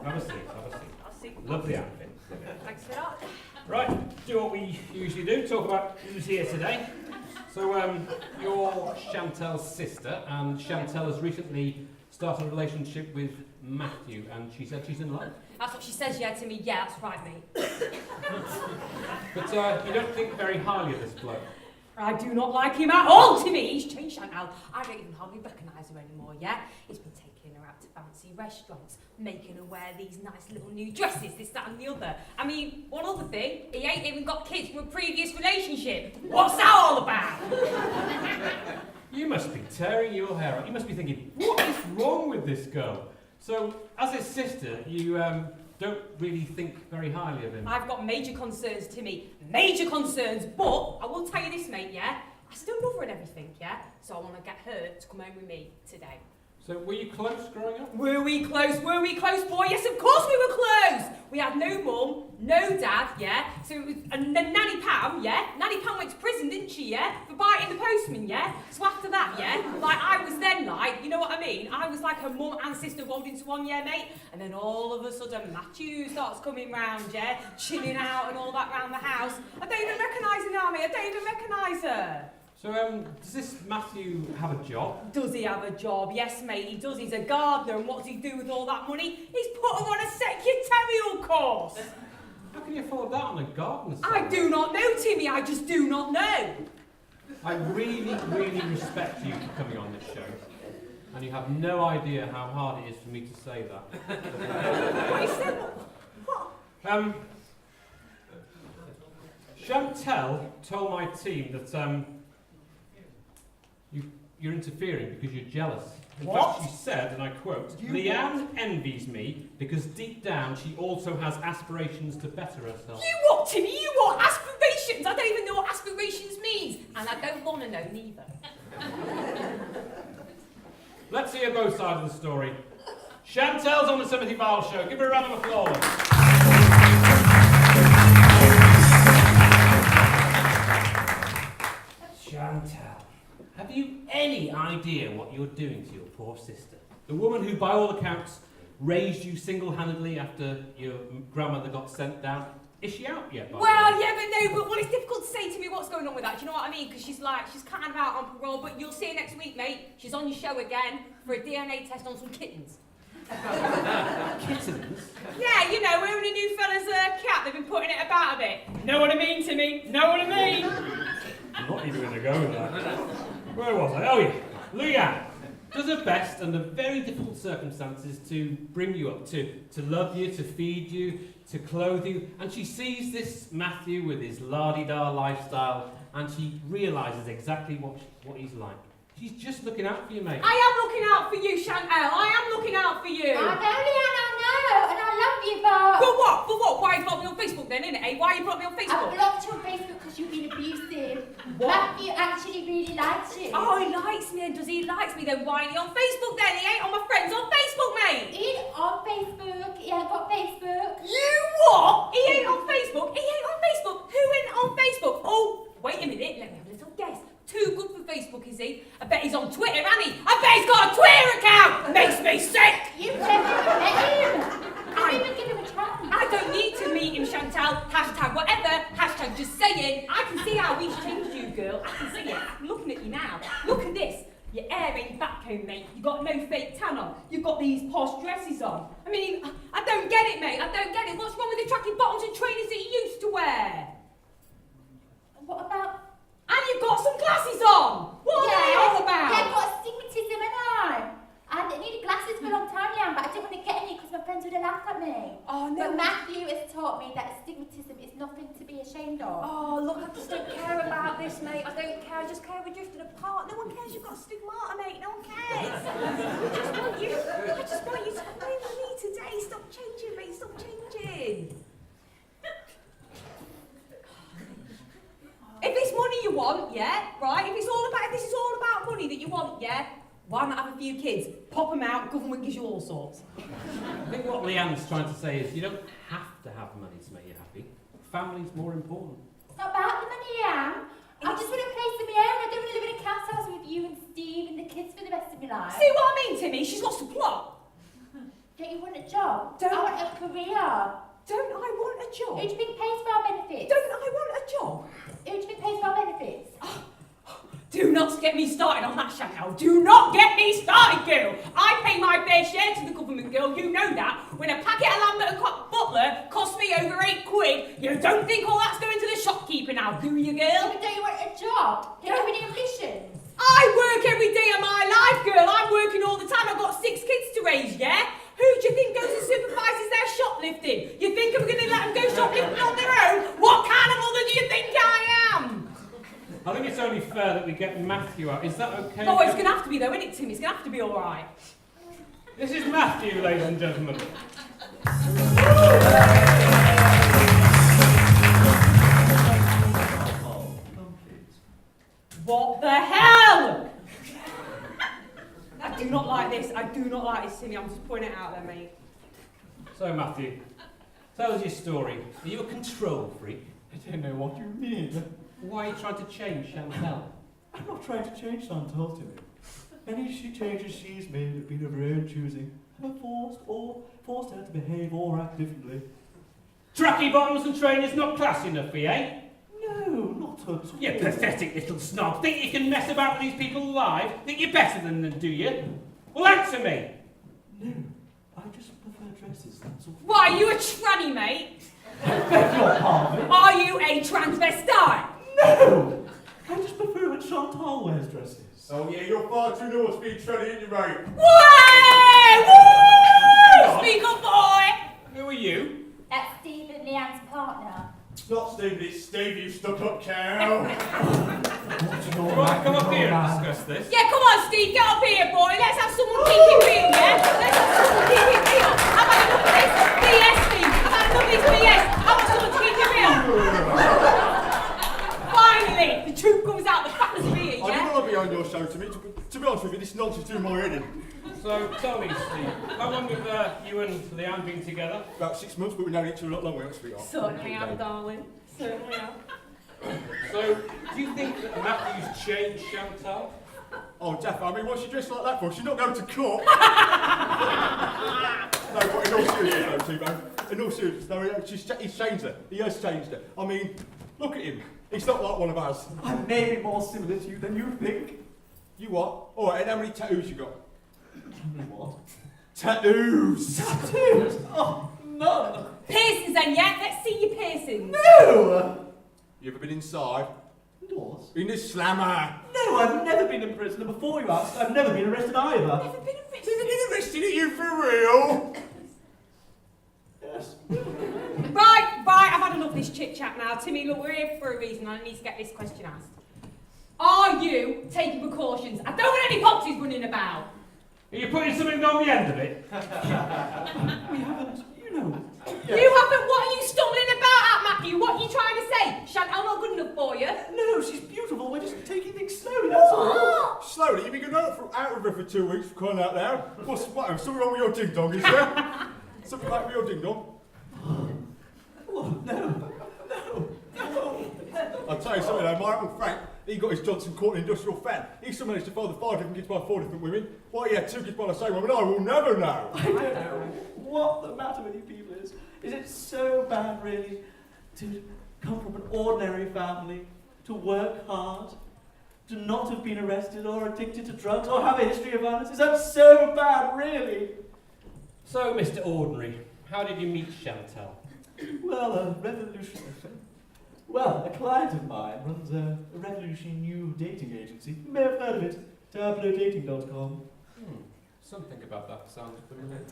S1: Have a seat. Lovely outfit.
S12: Thanks for that.
S1: Right, do what we usually do, talk about who's here today. So, you're Chantel's sister, and Chantel has recently started a relationship with Matthew, and she said she's in love.
S12: That's what she says, yeah, to me. Yeah, that's right, mate.
S1: But you don't think very highly of this bloke.
S12: I do not like him at all, Timmy. He's changed Chantel. I don't even hardly recognise her anymore, yeah? He's been taking her out to fancy restaurants, making her wear these nice little new dresses, this, that and the other. I mean, one other thing, he ain't even got kids from a previous relationship. What's that all about?
S1: You must be tearing your hair out. You must be thinking, what is wrong with this girl? So, as his sister, you don't really think very highly of him.
S12: I've got major concerns, Timmy. Major concerns, but I will tell you this, mate, yeah? I still love her and everything, yeah? So I want to get her to come home with me today.
S1: So, were you close growing up?
S12: Were we close, boy? Yes, of course we were close! We had no mum, no dad, yeah? So it was, and then Nanny Pam, yeah? Nanny Pam went to prison, didn't she, yeah? For biting the postman, yeah? So after that, yeah? Like, I was then like, you know what I mean? I was like her mum and sister rolled into one, yeah, mate? And then all of a sudden, Matthew starts coming round, yeah? Chilling out and all that round the house. I don't even recognise her now, mate. I don't even recognise her.
S1: So, does this Matthew have a job?
S12: Does he have a job? Yes, mate, he does. He's a gardener, and what does he do with all that money? He's put her on a secretarial course.
S1: How can you afford that on a gardener site?
S12: I do not know, Timmy. I just do not know.
S1: I really, really Respect you for coming on this show. And you have no idea how hard it is for me to say that.
S12: What you said? What?
S1: Chantel told my team that you're interfering because you're jealous. In fact, she said, and I quote, Leanne envies me because deep down she also has aspirations to better herself.
S12: You what, Timmy? You what? Aspirations? I don't even know what aspirations means. And I don't want to know neither.
S1: Let's hear both sides of the story. Chantel's on the Timothy Vile Show. Give her a round of applause. Chantel, have you any idea what you're doing to your poor sister? The woman who, by all accounts, raised you single-handedly after your grandmother got sent down. Is she out yet?
S12: Well, yeah, but no, but it's difficult to say to me what's going on with that. Do you know what I mean? Because she's kind of out on parole, but you'll see her next week, mate. She's on your show again for a DNA test on some kittens.
S1: Kittens?
S12: Yeah, you know, we're in a new fella's cat. They've been putting it about a bit. Know what I mean, Timmy? Know what I mean?
S1: I'm not even going to go there. Where was I? Oh, yeah. Leanne does her best under very difficult circumstances to bring you up, to love you, to feed you, to clothe you. And she sees this Matthew with his la-di-da lifestyle and she realises exactly what he's like. She's just looking out for you, mate.
S12: I am looking out for you, Chantel. I am looking out for you.
S2: I know, Leanne, I know, and I love you, but...
S12: But what? But what? Why you blocked me on Facebook then, innit, eh? Why you blocked me on Facebook?
S2: I blocked you on Facebook because you've been abusive.
S12: What?
S2: Matthew actually really likes you.
S12: Oh, he likes me, and does he likes me? Then why ain't he on Facebook then? He ain't on my friends on Facebook, mate.
S2: He ain't on Facebook. He ain't got Facebook.
S12: You what? He ain't on Facebook? He ain't on Facebook? Who ain't on Facebook? Oh, wait a minute. Let me have a little guess. Too good for Facebook, is he? I bet he's on Twitter, ain't he? I bet he's got a Twitter account! Makes me sick!
S2: You've never met him. Don't even give him a try.
S12: I don't need to meet him, Chantal. Hashtag whatever. Hashtag just saying. I can see how he's changed you, girl. I can see it. I'm looking at you now. Look at this. Your hair ain't backcombed, mate. You got no fake tan on. You've got these posh dresses on. I mean, I don't get it, mate. I don't get it. What's wrong with the tracky bottoms and trainers that you used to wear?
S2: What about...
S12: And you've got some glasses on! What are they all about?
S2: Yeah, I've got astigmatism, and I needed glasses for a long time, Leanne, but I didn't want to get any because my friends would have laughed at me.
S12: Oh, no.
S2: But Matthew has taught me that astigmatism is nothing to be ashamed of.
S12: Oh, look, I just don't care about this, mate. I don't care. I just care we're drifting apart. No one cares you've got stigmata, mate. No one cares. I just want you to come in with me today. Stop changing, mate. Stop changing. If it's money you want, yeah, right? If this is all about money that you want, yeah, why not have a few kids? Pop them out, government gives you all sorts.
S1: I think what Leanne's trying to say is you don't have to have money to make you happy. Family's more important.
S2: It's not about the money, Leanne. I just want a place of my own. I don't want to live in a council house with you and Steve and the kids for the rest of my life.
S12: See what I mean, Timmy? She's lost the plot.
S2: Don't you want a job? I want a career.
S12: Don't I want a job?
S2: Who do you think pays for our benefits?
S12: Don't I want a job?
S2: Who do you think pays for our benefits?
S12: Do not get me started on that, Chantal. Do not get me started, girl. I pay my fair share to the government, girl. You know that. When a packet of Lambert and Butler cost me over £8, you don't think all that's going to the shopkeeper now, do you, girl?
S2: But don't you want a job? Do you have any ambitions?
S12: I work every day of my life, girl. I'm working all the time. I've got 6 kids to raise, yeah? Who do you think goes and supervises their shoplifting? You think I'm going to let them go shoplifting on their own? What kind of mother do you think I am?
S1: I think it's only fair that we get Matthew out. Is that okay?
S12: Oh, it's going to have to be though, isn't it, Tim? It's going to have to be all right.
S1: This is Matthew, ladies and gentlemen.
S12: What the hell? I do not like this. I do not like this, Timmy. I'm just putting it out there, mate.
S1: So, Matthew, tell us your story. Are you a control freak?
S6: I don't know what you mean.
S1: Why are you trying to change Chantel?
S6: I'm not trying to change Chantal, Timmy. Any changes she's made have been of her own choosing. I'm forced her to behave or act differently.
S1: Tracky bottoms and trainers not classy enough for you, eh?
S6: No, not at all.
S1: You pathetic little snob. Think you can mess about with these people alive? Think you're better than them, do you? Well, answer me.
S6: No, I just prefer dresses, that's all.
S12: Why, are you a tranny, mate?
S6: I beg your pardon?
S12: Are you a transvestite?
S6: No! I just prefer when Chantal wears dresses.
S7: Oh yeah, you're far too naughty to be trendy, ain't you, mate?
S12: Way! Woo! Speak up, boy!
S1: Who are you?
S2: That's Steve and Leanne's partner.
S7: It's not Steve, it's Steve, you stuck-up cow.
S1: Do you want to come up here and discuss this?
S12: Yeah, come on,
S16: Steve, get up here, boy. Let's have someone keep it real, yeah? Let's have someone keep it real. I've had enough of this BS, Steve. I've had enough of this BS. I want someone to keep it real. Finally, the truth comes out, the facts are here, yeah?
S18: I didn't want to be on your show, to be honest with you, this nonsense doing my head in.
S1: So, tell me, Steve, how long have you and Leanne been together?
S18: About 6 months, but we've known each other a lot longer, haven't we?
S16: Certainly have, darling. Certainly have.
S1: So, do you think that Matthew's changed Chantal?
S18: Oh, Jeff, I mean, what's she dressed like that for? She's not going to court. No, but in all seriousness, though, T-Bone, in all seriousness, no, he's changed her. He has changed her. I mean, look at him. He's not like one of us.
S6: I may be more similar to you than you think.
S18: You what? All right, and how many tattoos you got?
S6: What?
S18: Tattoos!
S6: Tattoos? Oh, none.
S16: Piercings then, yeah? Let's see your piercings.
S6: No!
S18: You ever been inside?
S6: Indoors?
S18: In the slammer?
S6: No, I've never been in prison, and before you asked, I've never been arrested either.
S16: Never been arrested?
S18: Never been arrested? Are you for real?
S6: Yes.
S16: Right, I've had enough of this chit-chat now. Timmy, look, we're here for a reason, and I need to get this question asked. Are you taking precautions? I don't want any boxes running about.
S1: Are you putting something on the end of it?
S6: We haven't, you know.
S16: Yes. You haven't? What are you stumbling about at, Matthew? What are you trying to say? Chantal not good enough for you?
S6: No, she's beautiful. We're just taking things slowly, that's all.
S18: Slowly? You've been going out with her for 2 weeks for crying out loud. What? Something wrong with your ding-dong, is there? Something like with your ding-dong?
S6: Oh, no.
S18: I'll tell you something though, my Uncle Frank, he got his Johnson Court industrial fan. He still managed to father 5 different kids by 4 different women. Why he had 2 kids by the same woman, I will never know.
S6: I don't know what the matter with you people is. Is it so bad, really, to come from an ordinary family, to work hard, to not have been arrested or addicted to drugs or have a history of violence? Is that so bad, really?
S1: So, Mr. Ordinary, how did you meet Chantal?
S6: Well, a client of mine runs a revolutionary new dating agency. You may have heard of it, tableaudating.com.
S1: Something about that sounds familiar.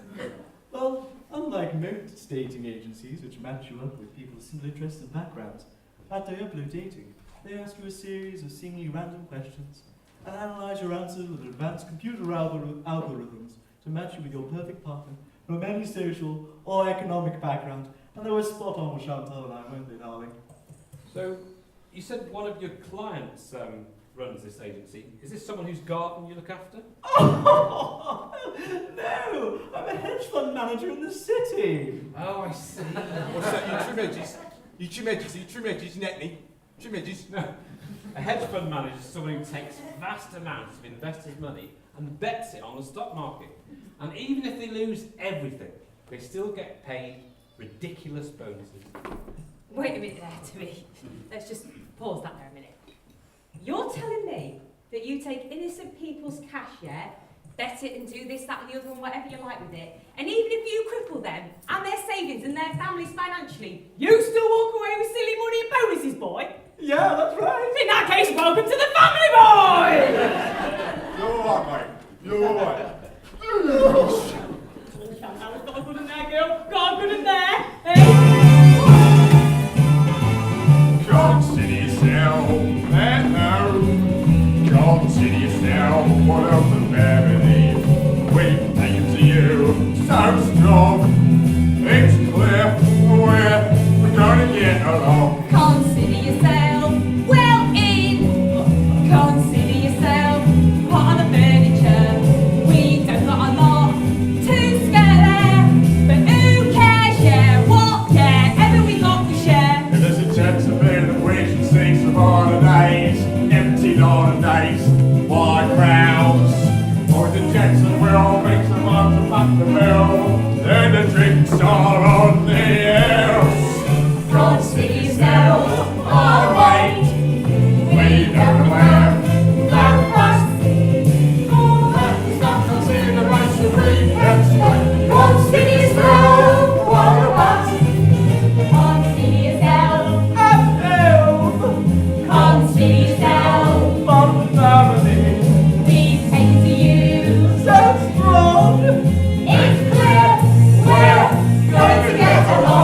S6: Well, unlike most dating agencies which match you up with people with similar interests and backgrounds, at Diablo Dating, they ask you a series of seemingly random questions and analyze your answers with advanced computer algorithms to match you with your perfect partner from any social or economic background. And they were spot on with Chantal and I, weren't they, darling?
S1: So, you said one of your clients runs this agency. Is this someone whose garden you look after?
S6: Oh, no! I'm a hedge fund manager in the city.
S1: Oh, I see.
S18: What's that, you trim edges? You trim edges, Netney? Trim edges?
S1: No. A hedge fund manager is someone who takes vast amounts of investors' money and bets it on the stock market. And even if they lose everything, they still get paid ridiculous bonuses.
S16: Wait a minute there, Timmy. Let's just pause that there a minute. You're telling me that you take innocent people's cash, yeah, bet it and do this, that and the other and whatever you like with it, and even if you cripple them and their savings and their families financially, you still walk away with silly money and bonuses, boy?
S6: Yeah, that's right.
S16: In that case, welcome to the family, boy!
S18: You're alright, mate. You're alright.
S16: Chantal's got a good in there, girl. Got a good in there. Hey?
S18: Consider yourself, consider yourself, what of the family? We thank to you, so strong. It's clear we're gonna get along.
S16: Consider yourself well in. Consider yourself part of the furniture. We don't got a lot to scare there, but who cares? Share whatever we got to share.
S18: If there's a chance of it, the wish and sing some holidays, empty holidays, wide crowds. Or the Jackson will make some money to pack the bill, then the drinks are on the air.
S16: Consider yourself alright.
S18: We don't wear
S16: Black frost.
S18: stop considering the rights to read.
S16: Consider yourself what a boss. Consider yourself Consider yourself
S6: From the family.
S16: we take to you.
S6: So strong.
S16: It's clear we're going to get along.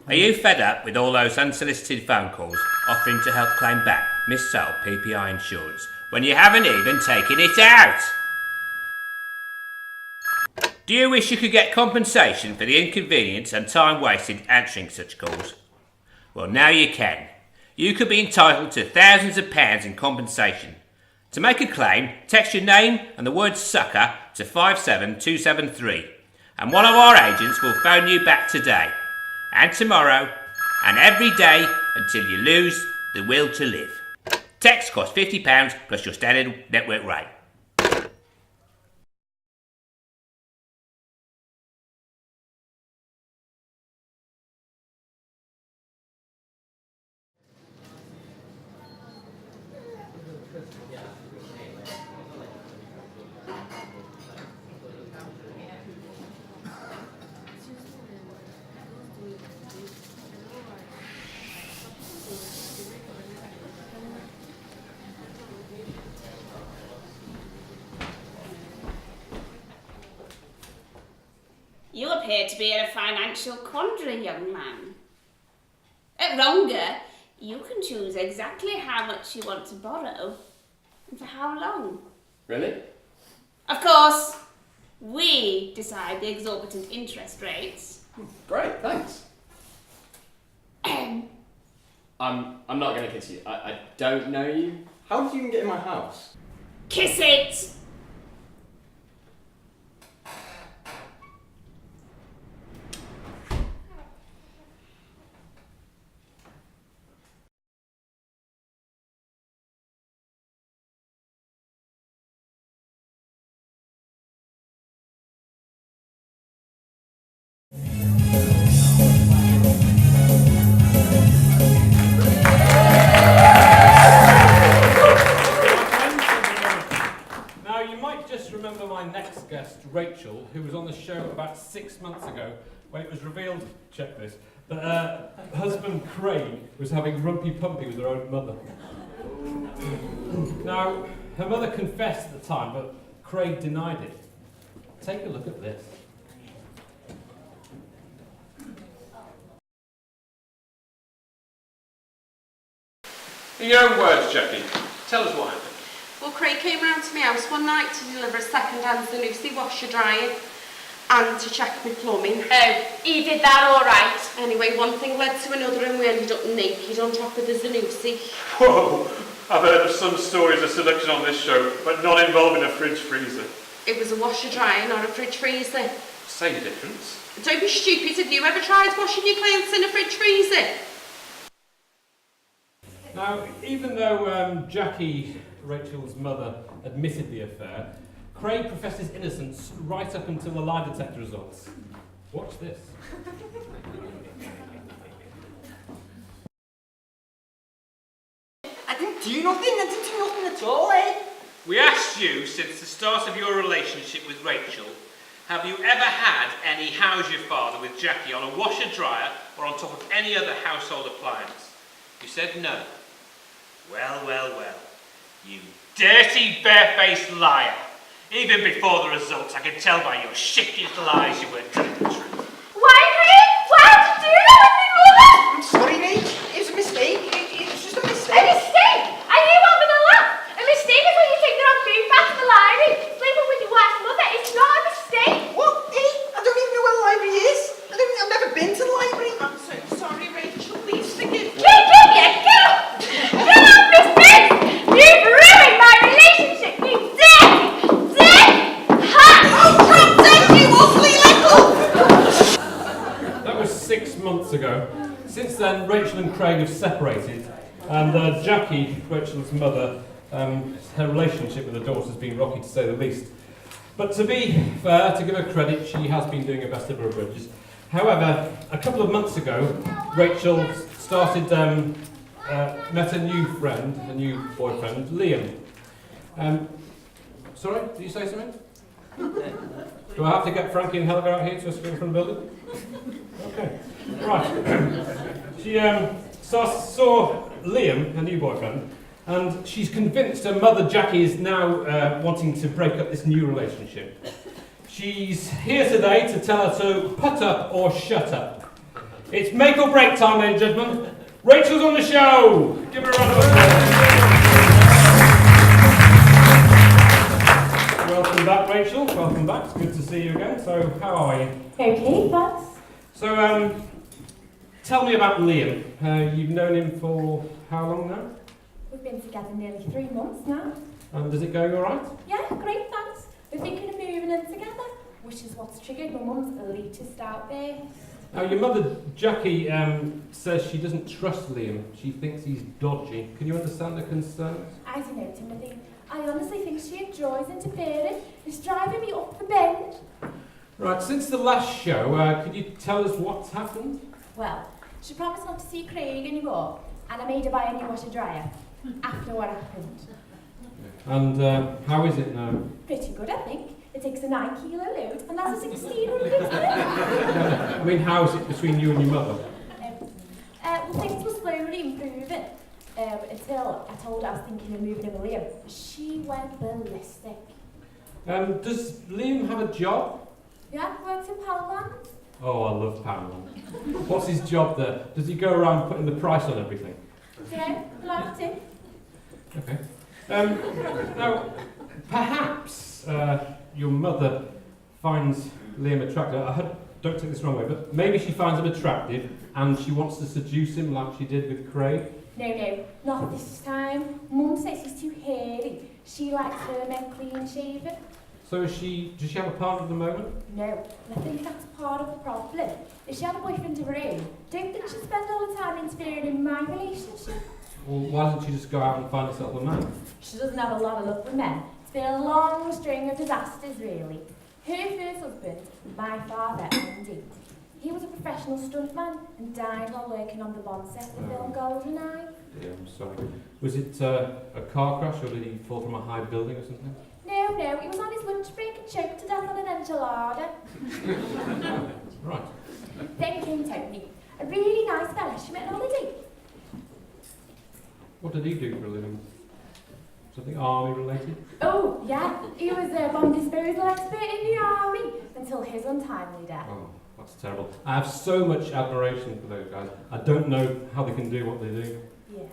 S19: Are you fed up with all those unsolicited phone calls offering to help claim back mis-sold PPI insurance when you haven't even taken it out? Do you wish you could get compensation for the inconvenience and time wasted answering such calls? Well, now you can. You could be entitled to thousands of pounds in compensation. To make a claim, text your name and the word sucker to 57273, and one of our agents will phone you back today, and tomorrow, and every day until you lose the will to live. Text costs £50 plus your standard network rate.
S20: You appear to be in a financial quandary, young man. At Ronger, you can choose exactly how much you want to borrow and for how long.
S21: Really?
S20: Of course, we decide the exorbitant interest rates.
S21: Great, thanks. I'm not going to kiss you. I don't know you. How did you even get in my house?
S20: Kiss it!
S1: Guest Rachel, who was on the show about 6 months ago when it was revealed, check this, that her husband Craig was having rumpy pumpy with her own mother. Now, her mother confessed at the time, but Craig denied it. Take a look at this.
S9: In your own words, Jackie, tell us what happened.
S22: Well, Craig came round to my house one night to deliver a second-hand Zanussi washer dryer and to check my plumbing.
S20: Oh, he did that all right.
S22: Anyway, one thing led to another and we ended up naked on top of the Zanussi.
S23: Whoa! I've heard of some stories of seduction on this show, but not involving a fridge freezer.
S22: It was a washer dryer, not a fridge freezer.
S9: Say the difference.
S22: Don't be stupid. Have you ever tried washing your clothes in a fridge freezer?
S1: Now, even though Jackie, Rachel's mother, admitted the affair, Craig professed his innocence right up until the lie detector results. Watch this.
S24: I didn't do nothing at all, eh?
S19: We asked you, since the start of your relationship with Rachel, have you ever had any how's your father with Jackie on a washer dryer or on top of any other household appliance? You said no. Well, well, well. You dirty, barefaced liar. Even before the results, I could tell by your shiftiest lies you weren't telling the truth.
S24: Why, Craig? Why did you do that with me, mother? I'm sorry, mate. It was a mistake. It was just a mistake.
S4: A mistake? Are you having a laugh? A mistake is when you take the wrong food back to the library. Sleeping with your wife's mother. It's not a mistake.
S24: What? Eh? I don't even know where the library is. I've never been to the library. I'm so sorry, Rachel. Please forgive me.
S4: Get up! Get up, Miss Prince! You've ruined my relationship, you dirty hat!
S24: Oh, God, thank you, awfully little!
S1: That was 6 months ago. Since then, Rachel and Craig have separated, and Jackie, Rachel's mother, her relationship with her daughter has been rocky to say the least. But to be fair, to give her credit, she has been doing her best over her bridges. However, a couple of months ago, Rachel started, met a new friend, a new boyfriend, Liam. Sorry, did you say something? Do I have to get Frankie and Helga out here to escape from the building? Okay, right. She saw Liam, her new boyfriend, and she's convinced her mother Jackie is now wanting to break up this new relationship. She's here today to tell her to put up or shut up. It's make or break time, ladies and gentlemen. Rachel's on the show. Give her a round of applause. Welcome back, Rachel. Welcome back. It's good to see you again. So, how are you?
S12: Okay, thanks.
S1: So, tell me about Liam. You've known him for how long now?
S12: We've been together nearly 3 months now.
S1: And is it going all right?
S12: Yeah, great, thanks. We're thinking of moving in together, which is what's triggered my mum's elitist outburst.
S1: Now, your mother, Jackie, says she doesn't trust Liam. She thinks he's dodgy. Can you understand the concerns?
S12: I don't know, Timothy. I honestly think she enjoys interfering. It's driving me up the bend.
S1: Right, since the last show, could you tell us what's happened?
S12: Well, she promised not to see Craig anymore, and I made her buy a new washer dryer after what happened.
S1: And how is it now?
S12: Pretty good, I think. It takes a 9 kilo load, and that's a 1600 in it.
S1: I mean, how is it between you and your mother?
S12: Well, things were slowly improving until I told her I was thinking of moving in with Liam. She went ballistic.
S1: Does Liam have a job?
S12: Yeah, works in Poundland.
S1: Oh, I love Poundland. What's his job there? Does he go around putting the price on everything?
S12: Yeah, like it.
S1: Okay. Now, perhaps your mother finds Liam attractive. Don't take this the wrong way, but maybe she finds him attractive and she wants to seduce him like she did with Craig.
S12: No, not this time. Mum says he's too hairy. She likes her men clean shaven.
S1: So does she have a partner at the moment?
S12: No, and I think that's part of the problem. If she had a boyfriend of her own, don't think she'd spend all the time interfering in my relationship.
S1: Well, why doesn't she just go out and find herself a man?
S12: She doesn't have a lot of luck with men. It's been a long string of disasters, really. Her first husband, my father, Andy. He was a professional stuntman and died while working on the Bond set of the film GoldenEye.
S1: Yeah, I'm sorry. Was it a car crash or did he fall from a high building or something?
S12: No, he was on his lunch break and choked to death on an enchilada.
S1: Right.
S12: Then came Tony, a really nice fella she met on holiday.
S1: What did he do for a living? Something army related?
S12: Oh, yeah, he was a bomb disposal expert in the army until his untimely death.
S1: Oh, that's terrible. I have so much admiration for those guys. I don't know how they can do what they do.
S12: Yeah.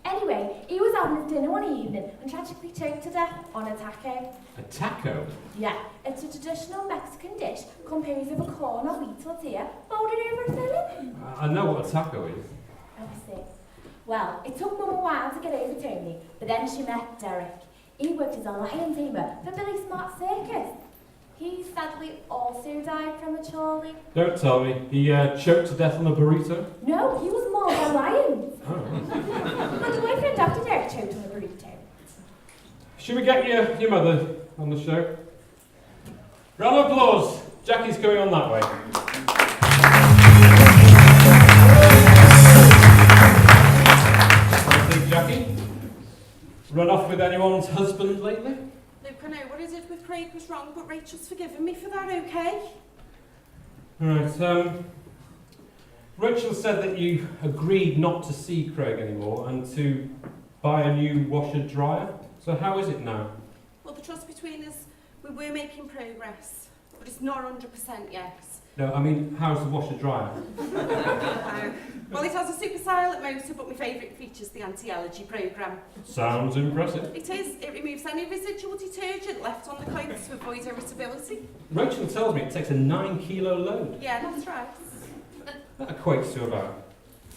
S12: Anyway, he was having his dinner one evening and tragically choked to death on a taco.
S1: A taco?
S12: Yeah, it's a traditional Mexican dish composed of a corn or wheat tortilla folded over a filling.
S1: I know what a taco is.
S12: Oh, I see. Well, it took Mum a while to get over Tony, but then she met Derek. He worked as a lion tamer for Billy Smart Circus. He sadly also died prematurely.
S1: Don't tell me. He choked to death on a burrito?
S12: No, he was mauled by lions.
S1: Oh, right.
S12: My boyfriend after Derek choked on a burrito.
S1: Should we get your mother on the show? Round of applause. Jackie's going on that way. Jackie, run off with anyone's husband lately?
S24: Luke, I know what I did with Craig was wrong, but Rachel's forgiven me for that, okay?
S1: Right, Rachel said that you agreed not to see Craig anymore and to buy a new washer-dryer. So how is it now?
S24: Well, the trust between us, we were making progress, but it's not 100% yet.
S1: No, I mean, how's the washer-dryer?
S24: Well, it has a super silent motor, but my favourite feature's the anti-allergy programme.
S1: Sounds impressive.
S24: It is. It removes any residual detergent left on the clothes to avoid irritability.
S1: Rachel tells me it takes a 9 kilo load.
S24: Yeah, that's right.
S1: That equates to about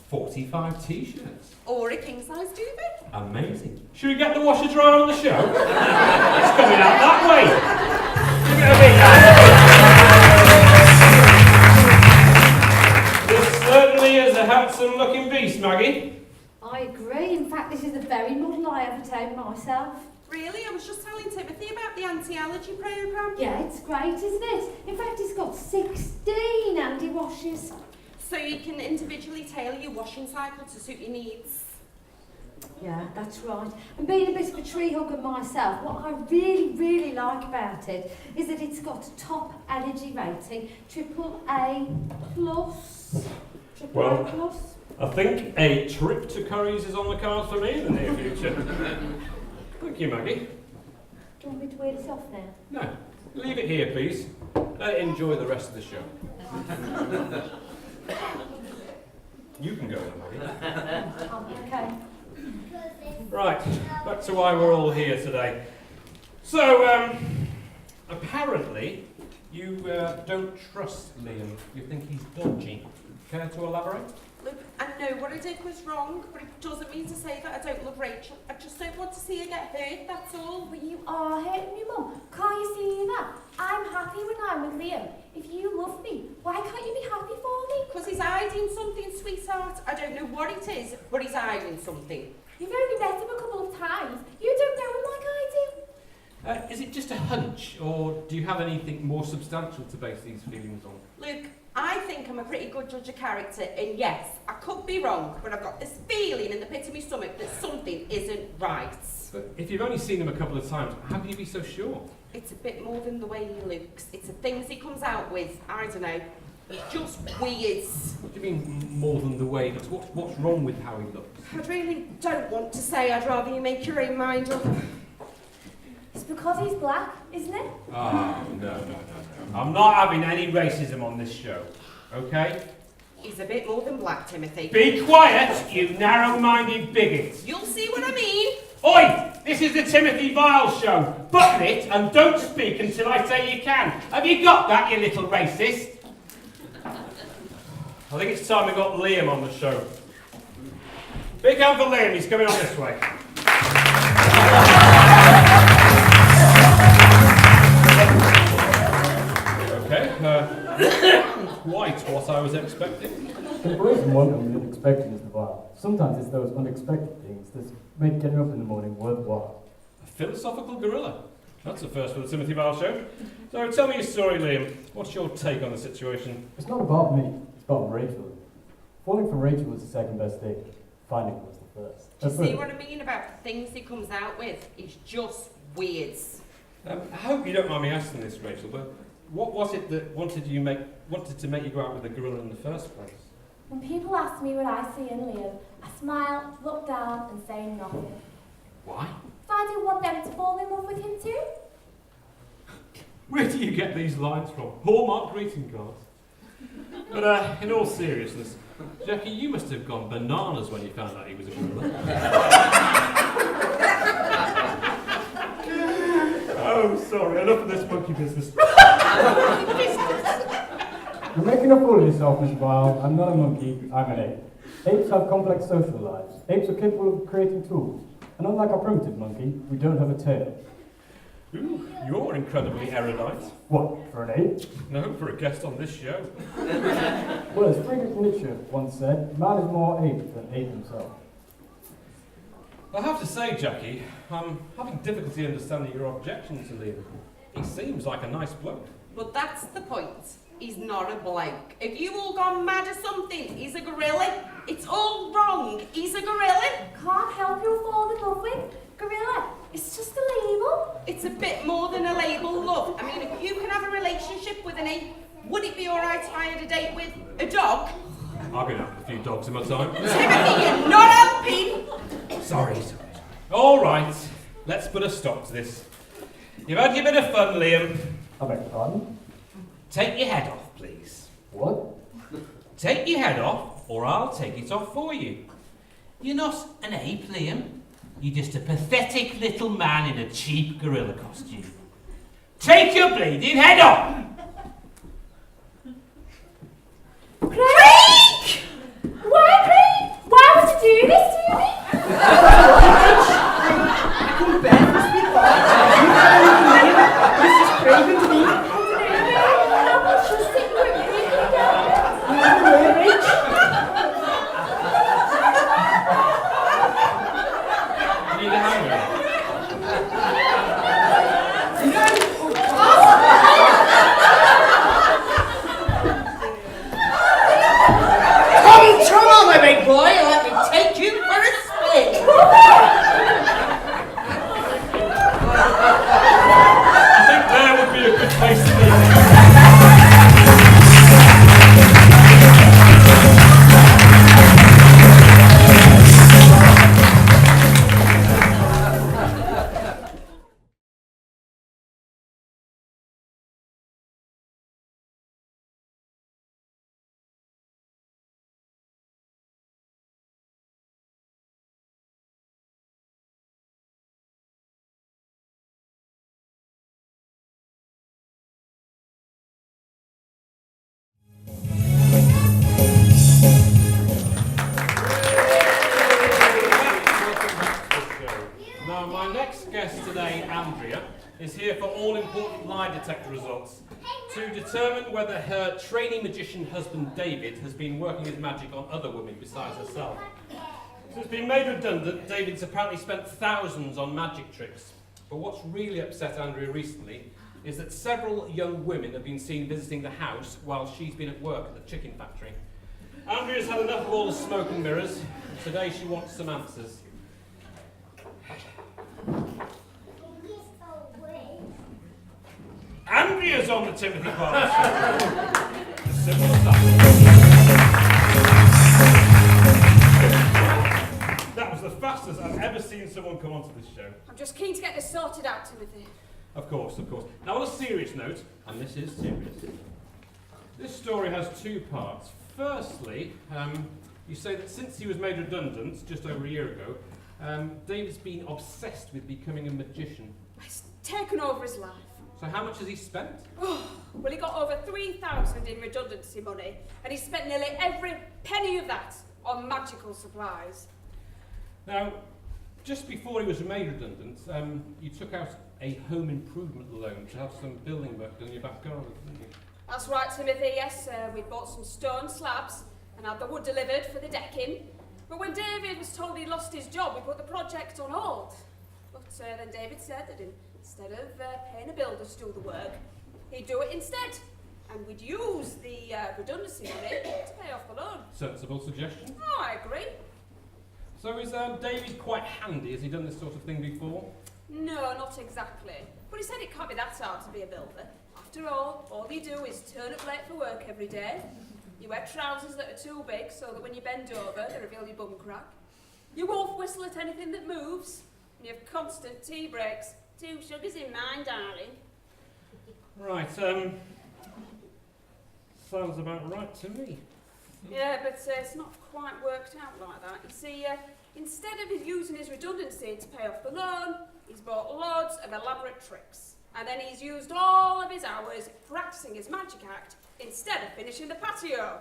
S1: 45 t-shirts.
S24: Or a king-size duvet.
S1: Amazing. Should we get the washer-dryer on the show? It's coming out that way. Give it a big hand. This certainly is a handsome-looking beast, Maggie.
S13: I agree. In fact, this is the very model I ever take myself.
S24: Really? I was just telling Timothy about the anti-allergy programme.
S13: Yeah, it's great, isn't it? In fact, it's got 16 anti-washes.
S24: So you can individually tailor your washing cycle to suit your needs.
S13: Yeah, that's right. And being a bit of a tree hugger myself, what I really, really like about it is that it's got a top allergy rating, AAA+.
S1: Well,
S13: AAA+.
S1: I think a trip to Curry's is on the cards for me in the near future. Thank you, Maggie.
S13: Do you want me to wear this off now?
S1: No, leave it here, please. Let it enjoy the rest of the show. You can go then, maybe.
S13: Okay.
S1: Right, back to why we're all here today. So, apparently, you don't trust Liam. You think he's dodgy. Care to elaborate?
S22: Look, I know what I did was wrong, but it doesn't mean to say that I don't love Rachel. I just don't want to see her get hurt, that's all.
S4: But you are hurting me, Mum. Can't you see that? I'm happy when I'm with Liam. If you love me, why can't you be happy for me?
S22: Because he's hiding something, sweetheart. I don't know what it is, but he's hiding something.
S4: You've only met him a couple of times. You don't know him like I do.
S1: Is it just a hunch, or do you have anything more substantial to base these feelings on?
S22: Luke, I think I'm a pretty good judge of character, and yes, I could be wrong, but I've got this feeling in the pit of my stomach that something isn't right.
S1: But if you've only seen him a couple of times, how can you be so sure?
S22: It's a bit more than the way he looks. It's the things he comes out with. I don't know. It's just weird.
S1: What do you mean more than the way? What's wrong with how he looks?
S22: I really don't want to say. I'd rather you make your own mind up.
S4: It's because he's black, isn't it?
S1: Ah, no. I'm not having any racism on this show, okay?
S22: He's a bit more than black, Timothy.
S1: Be quiet, you narrow-minded bigot.
S22: You'll see what I mean.
S1: Oi! This is the Timothy Vile show. Button it and don't speak until I say you can. Have you got that, you little racist? I think it's time we got Liam on the show. Big hand for Liam, he's coming on this way. Okay, quite what I was expecting.
S3: The reason one thing you're expecting is the vibe. Sometimes it's those unexpected things that make getting up in the morning worthwhile.
S1: A philosophical gorilla. That's the first for the Timothy Vile show. So tell me your story, Liam. What's your take on the situation?
S3: It's not about me, it's about Rachel. Falling for Rachel was the second best thing. Finding her was the first.
S22: Do you see what I mean about the things he comes out with? It's just weird.
S1: I hope you don't mind me asking this, Rachel, but what was it that wanted to make you go out with the gorilla in the first place?
S4: When people ask me what I see in Liam, I smile, look down and say nothing.
S1: Why?
S4: So I do want them to fall in love with him too.
S1: Where do you get these lines from? Hallmark greeting cards. But in all seriousness, Jackie, you must have gone bananas when you found out he was a gorilla. Oh, sorry, enough of this monkey business.
S3: You're making a fool of yourself, Mr. Vile. I'm not a monkey, I'm an ape. Apes have complex social lives. Apes are capable of creating tools. And unlike our primitive monkey, we don't have a tail.
S1: Ooh, you're incredibly erudite.
S3: What, for an ape?
S1: No, for a guest on this show.
S3: Well, as Friedrich Nietzsche once said, man is more ape than ape himself.
S1: I have to say, Jackie, I'm having difficulty understanding your objection to Liam. He seems like a nice bloke.
S22: But that's the point. He's not a bloke. Have you all gone mad or something? He's a gorilla. It's all wrong. He's a gorilla.
S4: Can't help you fall in love with gorilla. It's just a label.
S22: It's a bit more than a label, love. I mean, if you can have a relationship with an ape, would it be alright if I had a date with a dog?
S1: I've been out with a few dogs in my time.
S22: Timothy, you're not helping.
S1: Sorry. All right, let's put a stop to this. You've had your bit of fun, Liam.
S3: I beg your pardon?
S1: Take your head off, please.
S3: What?
S1: Take your head off, or I'll take it off for you. You're not an ape, Liam. You're just a pathetic little man in a cheap gorilla costume. Take your bleeding head off!
S4: Craig! Why, Craig? Why would you do this to me?
S24: I couldn't bear this before. This is crazy to me. Come on, my big boy, and let me take you for a spin.
S1: I think there would be a good place to be. Now, my next guest today, Andrea, is here for all-important lie detector results to determine whether her trainee magician husband, David, has been working his magic on other women besides herself. Since being made redundant, David's apparently spent thousands on magic tricks. But what's really upset Andrea recently is that several young women have been seen visiting the house while she's been at work at the chicken factory. Andrea's had enough of all the smoke and mirrors. Today she wants some answers. Andrea's on the Timothy Barnes show. Simple as that. That was the fastest I've ever seen someone come onto this show.
S16: I'm just keen to get this sorted out, Timothy.
S1: Of course, of course. Now on a serious note, and this is serious, this story has two parts. Firstly, you say that since he was made redundant just over a year ago, David's been obsessed with becoming a magician.
S16: It's taken over his life.
S1: So how much has he spent?
S16: Oh, well, he got over 3,000 in redundancy money, and he spent nearly every penny of that on magical supplies.
S1: Now, just before he was made redundant, you took out a home improvement loan to have some building work done in your back garden, didn't you?
S16: That's right, Timothy, yes. We bought some stone slabs and had the wood delivered for the decking. But when David was told he'd lost his job, we put the project on hold. But then David said that instead of paying a builder to do the work, he'd do it instead. And we'd use the redundancy money to pay off the loan.
S1: Sensible suggestion.
S16: Oh, I agree.
S1: So is David quite handy? Has he done this sort of thing before?
S16: No, not exactly. But he said it can't be that hard to be a builder. After all you do is turn up late for work every day. You wear trousers that are too big so that when you bend over, they reveal your bum crack. You wolf whistle at anything that moves. And you have constant tea breaks. 2 sugars in mine, darling.
S1: Right, sounds about right to me.
S16: Yeah, but it's not quite worked out like that. You see, instead of using his redundancy to pay off the loan, he's bought loads of elaborate tricks. And then he's used all of his hours practicing his magic act instead of finishing the patio.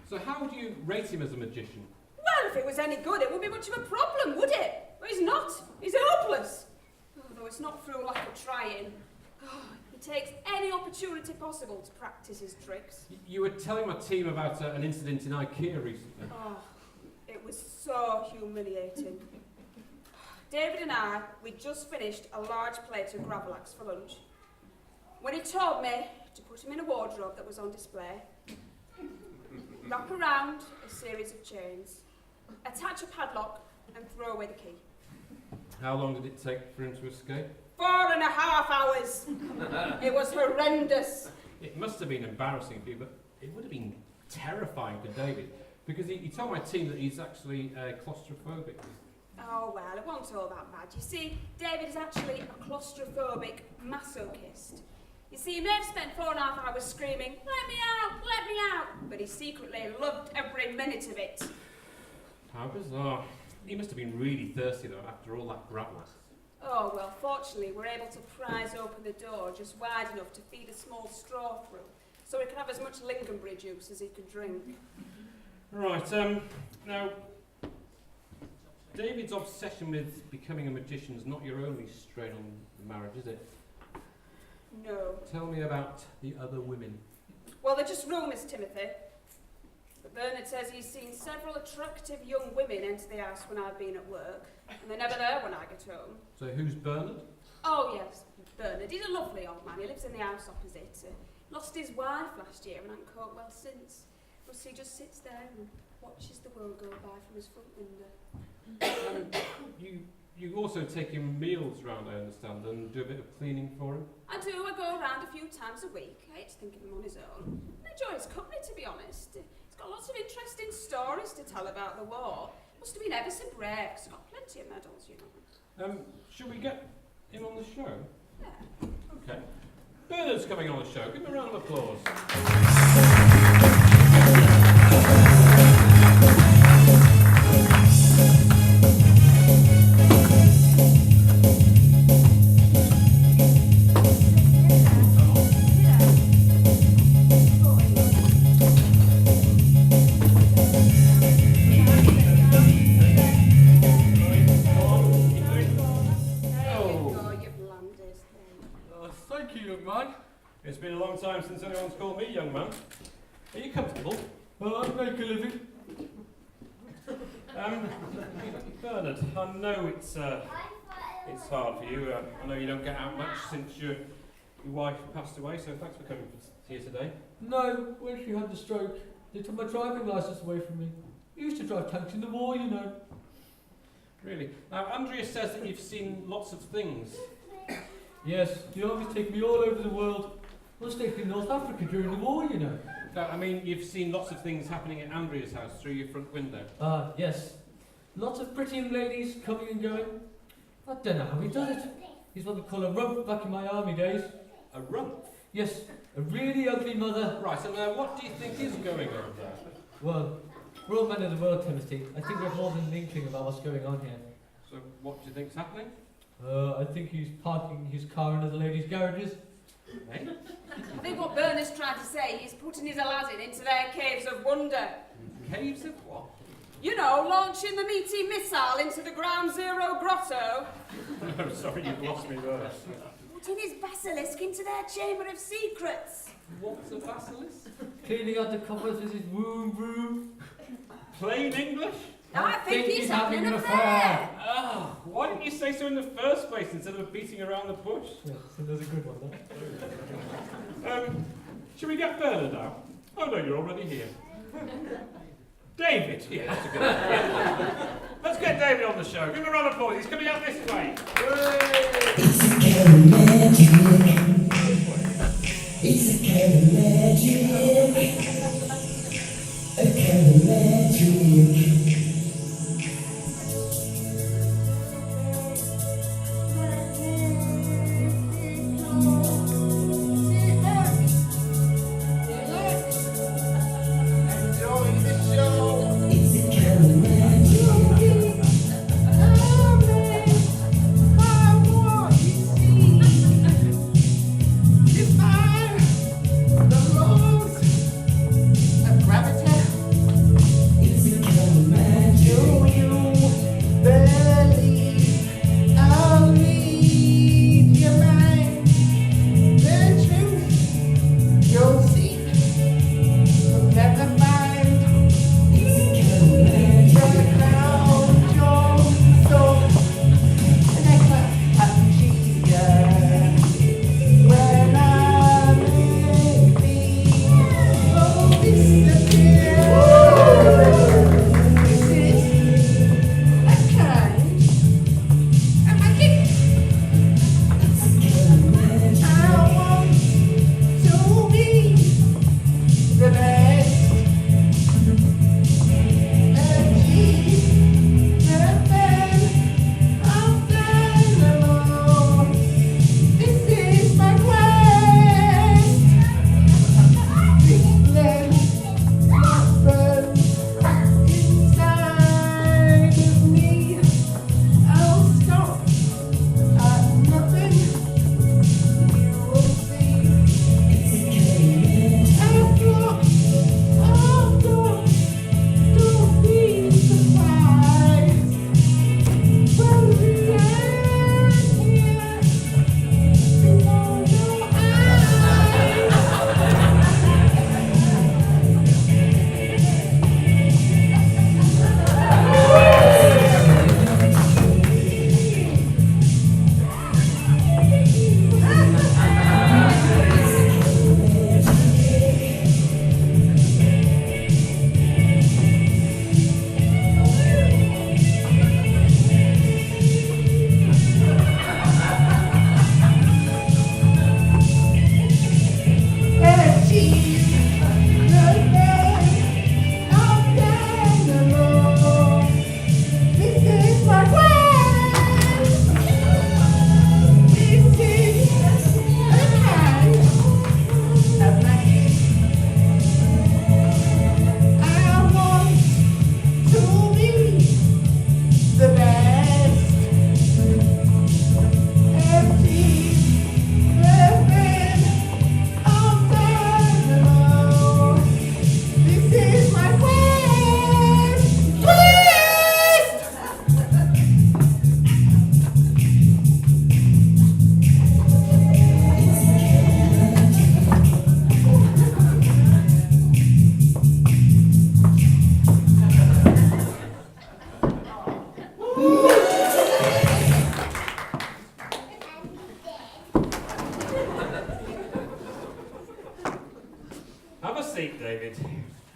S1: So how would you rate him as a magician?
S16: Well, if it was any good, it wouldn't be much of a problem, would it? But he's not. He's hopeless. Although it's not through lack of trying. He takes any opportunity possible to practice his tricks.
S1: You were telling my team about an incident in IKEA recently.
S16: Oh, it was so humiliating. David and we'd just finished a large plate of gravlax for lunch. When he told me to put him in a wardrobe that was on display, wrap around a series of chains, attach a padlock and throw away the key.
S1: How long did it take for him to escape?
S16: 4.5 hours. It was horrendous.
S1: It must have been embarrassing for you, but it would have been terrifying for David, because he told my team that he's actually claustrophobic.
S16: Oh, well, it wasn't all that bad. You see, David is actually a claustrophobic masochist. You see, he may have spent 4.5 hours screaming, "Let me out, let me out," but he secretly loved every minute of it.
S1: How bizarre. He must have been really thirsty, though, after all that gravlax.
S16: Oh, well, fortunately, we're able to prise open the door just wide enough to feed a small straw through, so he can have as much lingonberry juice as he could drink.
S1: Right, now, David's obsession with becoming a magician is not your only strain on the marriage, is it?
S16: No.
S1: Tell me about the other women.
S16: Well, they're just rumours, Timothy. But Bernard says he's seen several attractive young women enter the house when I've been at work, and they're never there when I get home.
S1: So who's Bernard?
S16: Oh, yes, Bernard. He's a lovely old man. He lives in the house opposite. Lost his wife last year and hasn't coped well since. But he just sits there and watches the world go by from his front window.
S1: You also take him meals round, I understand, and do a bit of cleaning for him?
S16: I do. I go around a few times a week. I hate to think of him on his own. I enjoy his company, to be honest. He's got lots of interesting stories to tell about the war. Must have been ever so brave, 'cause he's got plenty of medals, you know.
S1: Should we get him on the show?
S16: Yeah.
S1: Okay. Bernard's coming on the show. Give him a round of applause. It's been a long time since anyone's called me young man. Are you comfortable?
S5: Well, I make a living.
S1: Bernard, I know it's hard for you. I know you don't get out much since your wife passed away, so thanks for coming here today.
S5: No, when she had the stroke, they took my driving licence away from me. I used to drive tanks in the war, you know.
S1: Really? Now, Andrea says that you've seen lots of things.
S5: Yes, the army's taken me all over the world. I was stationed in North Africa during the war, you know.
S1: No, I mean, you've seen lots of things happening at Andrea's house through your front window.
S5: Yes. Lots of pretty young ladies coming and going. I don't know how he does it. He's what we call a rump back in my army days.
S1: A rump?
S5: Yes, a really ugly mother.
S1: Right, and what do you think is going on there?
S5: Well, we're all men of the world, Timothy. I think we have more than an inkling about what's going on here.
S1: So what do you think's happening?
S5: I think he's parking his car in other ladies' garages.
S1: Hey?
S16: I think what Bernard's trying to say is putting his Aladdin into their caves of wonder.
S1: Caves of what?
S16: You know, launching the meaty missile into the ground zero grotto.
S1: No, sorry, you've lost me there.
S16: Putting his basilisk into their chamber of secrets.
S1: What's a basilisk?
S5: Cleaning out the coffers with his womb brew.
S1: Plain English?
S16: I think he's having an affair.
S1: Ah, why didn't you say so in the first place instead of beating around the bush?
S5: Yes, there's a good one, though.
S1: Shall we get Bernard out? Oh no, you're already here. David, yeah, that's a good idea. Let's get David on the show. Give him a round of applause. He's coming out this way.
S8: It's a kind of magic. It's a kind of magic. A kind of magic. Gravity. It's a kind of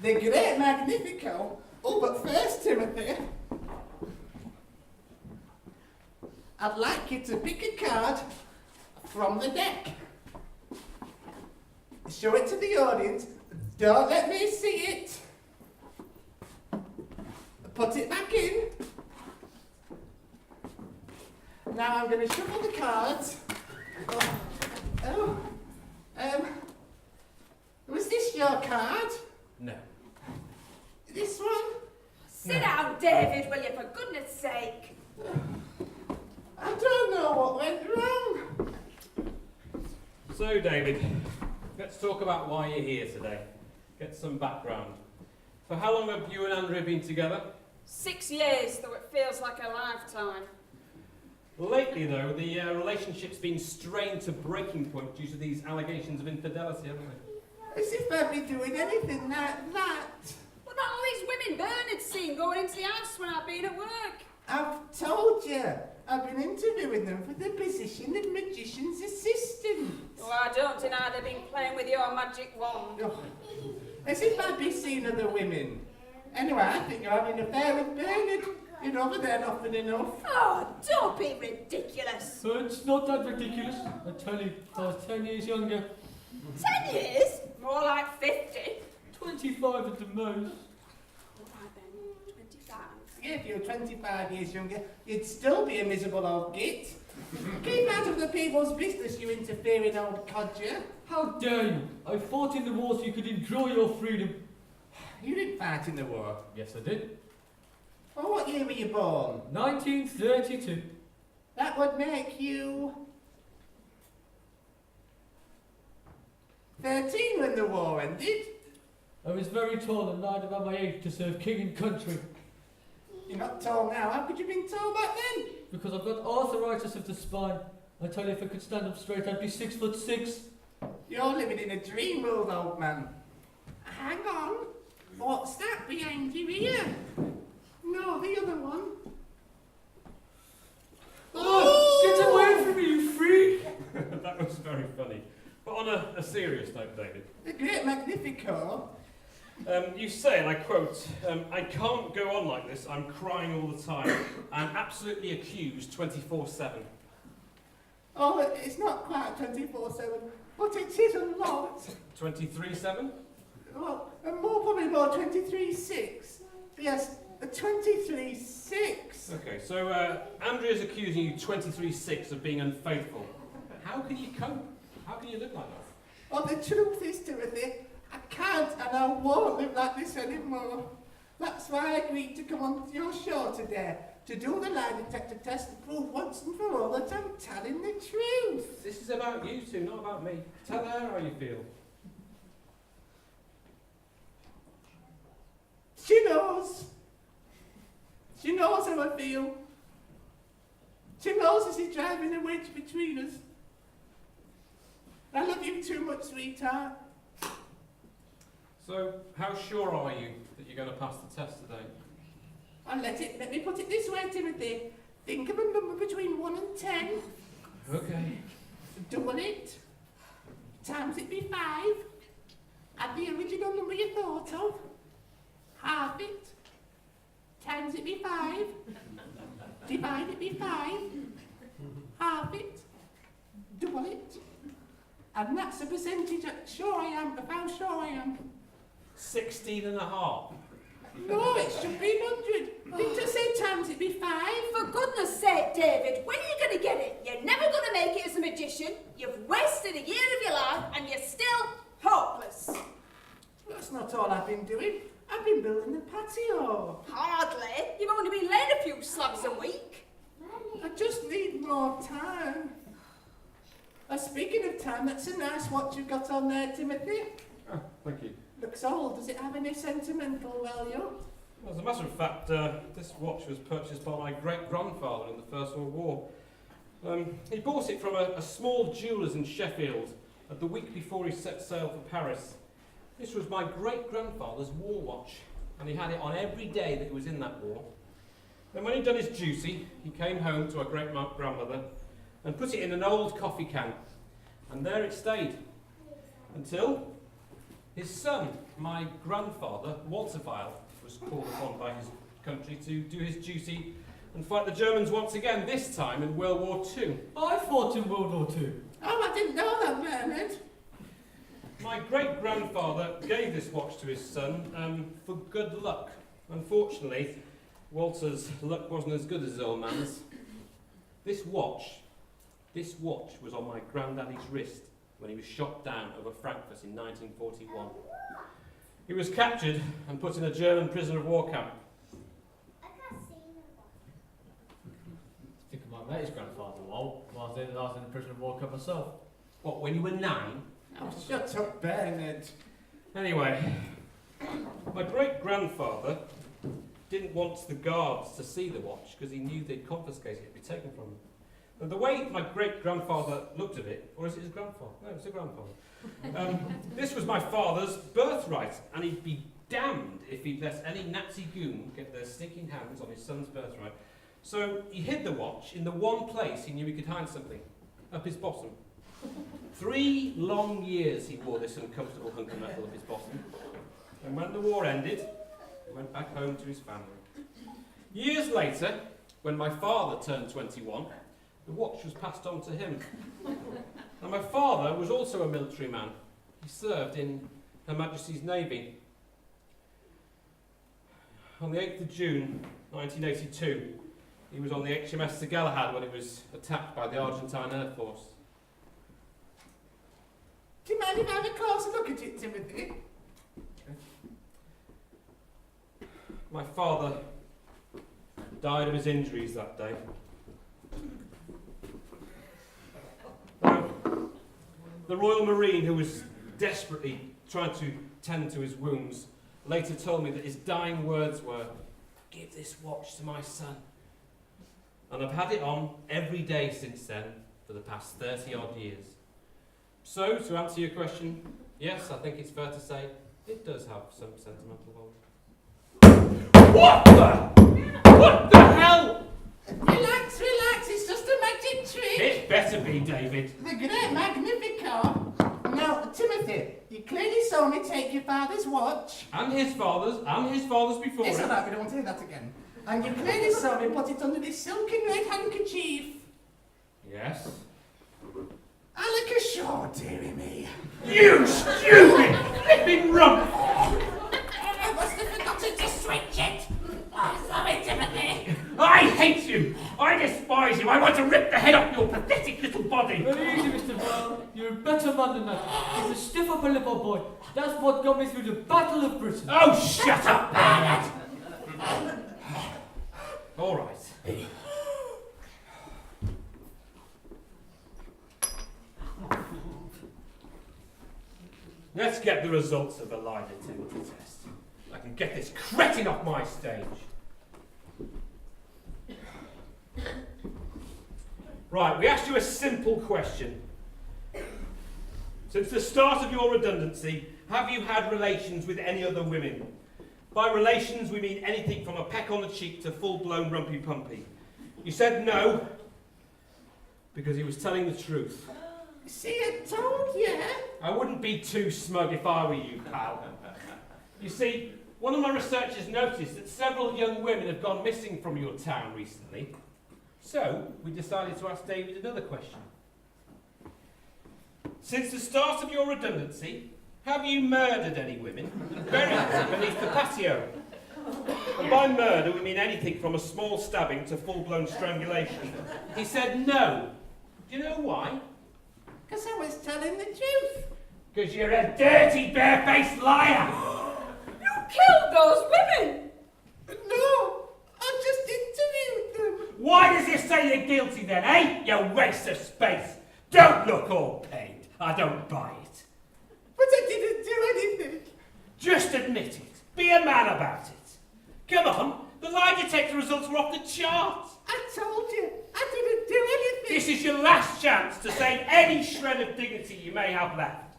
S24: The Great Magnifico. Oh, but first, Timothy, I'd like you to pick a card from the deck. Show it to the audience. Don't let me see it. Put it back in. Now I'm going to shuffle the cards. Was this your card?
S1: No.
S24: This one?
S4: Sit down, David, will you, for goodness sake?
S24: I don't know what went wrong.
S1: So, David, let's talk about why you're here today. Get some background. So how long have you and Andrea been together?
S16: 6 years, though it feels like a lifetime.
S1: Lately, though, the relationship's been strained to breaking point due to these allegations of infidelity, haven't they?
S24: As if I'd be doing anything like that.
S16: What about all these women Bernard's seen going into the house when I've been at work?
S24: I've told you. I've been interviewing them for the position of magician's assistant.
S16: Oh, I don't deny they've been playing with your magic wand.
S24: Oh, as if I'd be seeing other women. Anyway, I think you're having an affair with Bernard. You're over there often enough.
S4: Oh, don't be ridiculous.
S5: So it's not that ridiculous. I tell you, I was 10 years younger.
S4: 10 years?
S16: More like 50.
S5: 25 at the most.
S16: Right then, 25.
S24: Yeah, if you were 25 years younger, you'd still be a miserable old git. Keep out of the people's business, you interfering old codger.
S5: How dare you? I fought in the war so you could enjoy your freedom.
S24: You didn't fight in the war.
S5: Yes, I did.
S24: Oh, what year were you born?
S5: 1932.
S24: That would make you 13 when the war ended.
S5: I was very tall and lied about my age to serve king and country.
S24: You're not tall now. How could you have been tall back then?
S5: Because I've got arthritis of the spine. I tell you, if I could stand up straight, I'd be 6'6".
S24: You're living in a dream world, old man. Hang on. What's that behind you here? No, the other one.
S5: Oh, get away from me, you freak!
S1: That was very funny. But on a serious note, David.
S24: The Great Magnifico.
S1: You say, and I quote, I can't go on like this. I'm crying all the time. I'm absolutely accused 24/7.
S24: Oh, it's not quite 24/7, but it is a lot.
S1: 23/7?
S24: Well, probably more 23/6. Yes, 23/6.
S1: Okay, so Andrea's accusing you 23/6 of being unfaithful. How can you cope? How can you live like that?
S24: Oh, the truth is, Timothy, I can't and I won't live like this anymore. That's why I agreed to come on your show today, to do the lie detector test and prove once and for all that I'm telling the truth.
S1: This is about you two, not about me. Tell her how you feel.
S24: She knows. She knows how I feel. She knows this is driving a wedge between us. I love you too much, sweetheart.
S1: So, how sure are you that you're going to pass the test today?
S24: And let me put it this way, Timothy. Think of a number between 1 and 10.
S1: Okay.
S24: Double it. Times it be 5. Add the original number you thought of. Half it. Times it be 5. Divide it be 5. Half it. Double it. And that's the percentage of how sure I am.
S1: 16.5.
S24: No, it should be 100. Didn't I say times it be 5?
S4: For goodness sake, David, when are you going to get it? You're never going to make it as a magician. You've wasted a year of your life and you're still hopeless.
S24: That's not all I've been doing. I've been building the patio.
S4: Hardly. You've only been laying a few slabs a week.
S24: I just need more time. Speaking of time, that's a nice watch you've got on there, Timothy.
S1: Oh, thank you.
S24: Looks old. Does it have any sentimental value?
S1: Well, as a matter of fact, this watch was purchased by my great-grandfather in the First World War. He bought it from a small jeweller's in Sheffield the week before he set sail for Paris. This was my great-grandfather's war watch, and he had it on every day that he was in that war. Then when he'd done his duty, he came home to our great-grandmother and put it in an old coffee can, and there it stayed until His son, my grandfather, Walter Weil, was called upon by his country to do his duty and fight the Germans once again, this time in World War II.
S5: I fought in World War II.
S24: Oh, I didn't know that, Bernard.
S1: My great-grandfather gave this watch to his son for good luck. Unfortunately, Walter's luck wasn't as good as his old man's. This watch was on my granddaddy's wrist when he was shot down over Frankfurt in 1941. He was captured and put in a German prisoner of war camp.
S5: I think I might met his grandfather while I was in the prison of war camp myself.
S1: What, when you were 9?
S24: Oh, shut up, Bernard.
S1: Anyway, my great-grandfather didn't want the guards to see the watch because he knew they'd confiscate it, it'd be taken from him. And the way my great-grandfather looked at it, or is it his grandfather? No, it's his grandfather. This was my father's birthright, and he'd be damned if he'd let any Nazi goon get their stinking hands on his son's birthright. So he hid the watch in the one place he knew he could hide something, up his bottom. 3 long years he wore this uncomfortable hunk of metal up his bottom. And when the war ended, he went back home to his family. Years later, when my father turned 21, the watch was passed on to him. And my father was also a military man. He served in Her Majesty's Navy. On the 8th of June, 1982, he was on the HMS Sir Galahad when it was attacked by the Argentine Air Force.
S24: Do you mind if I have a closer look at it, Timothy?
S1: My father died of his injuries that day. Now, the Royal Marine, who was desperately trying to tend to his wounds, later told me that his dying words were, "Give this watch to my son." And I've had it on every day since then for the past 30 odd years. So, to answer your question, yes, I think it's fair to say it does have some sentimental value. What the hell?
S24: Relax, it's just a magic trick.
S1: It better be, David.
S24: The great Magnificat. Now, Timothy, you clearly saw me take your father's watch.
S1: And his father's before
S24: It's
S1: him.
S24: all right, we don't want to hear that again. And you clearly saw me put it under this silken red handkerchief.
S1: Yes.
S24: I look ashore, dearie me.
S1: You stupid flipping rump!
S24: I must have forgotten to switch it. Oh, sorry, Timothy.
S1: I hate you! I despise you! I want to rip the head off your pathetic little body!
S5: Very easy, Mr. Brown. You're a better man than that. He's a stiff upper lip, old boy. That's what got me through the Battle of Britain.
S1: Oh, shut up, Bernard! All right. Let's get the results of the lie detector test. I can get this cretin off my stage. Right, we asked you a simple question. Since the start of your redundancy, have you had relations with any other women? By relations, we mean anything from a peck on the cheek to full-blown rumpy-pumpy. You said no, because he was telling the truth.
S24: See, I told you.
S1: I wouldn't be too smug if I were you, pal. You see, one of my researchers noticed that several young women have gone missing from your town recently. So, we decided to ask David another question. Since the start of your redundancy, have you murdered any women and buried them beneath the patio? And by murder, we mean anything from a small stabbing to full-blown strangulation. He said no. Do you know why?
S24: Because I was telling the truth.
S1: Because you're a dirty, barefaced liar!
S24: You killed those women! No, I just interviewed them.
S1: Why does it say you're guilty then, eh? You waste of space! Don't look all pained. I don't buy it.
S24: But I didn't do anything.
S1: Just admit it. Be a man about it. Come on, the lie detector results were off the charts.
S24: I told you, I didn't do anything.
S1: This is your last chance to save any shred of dignity you may have left.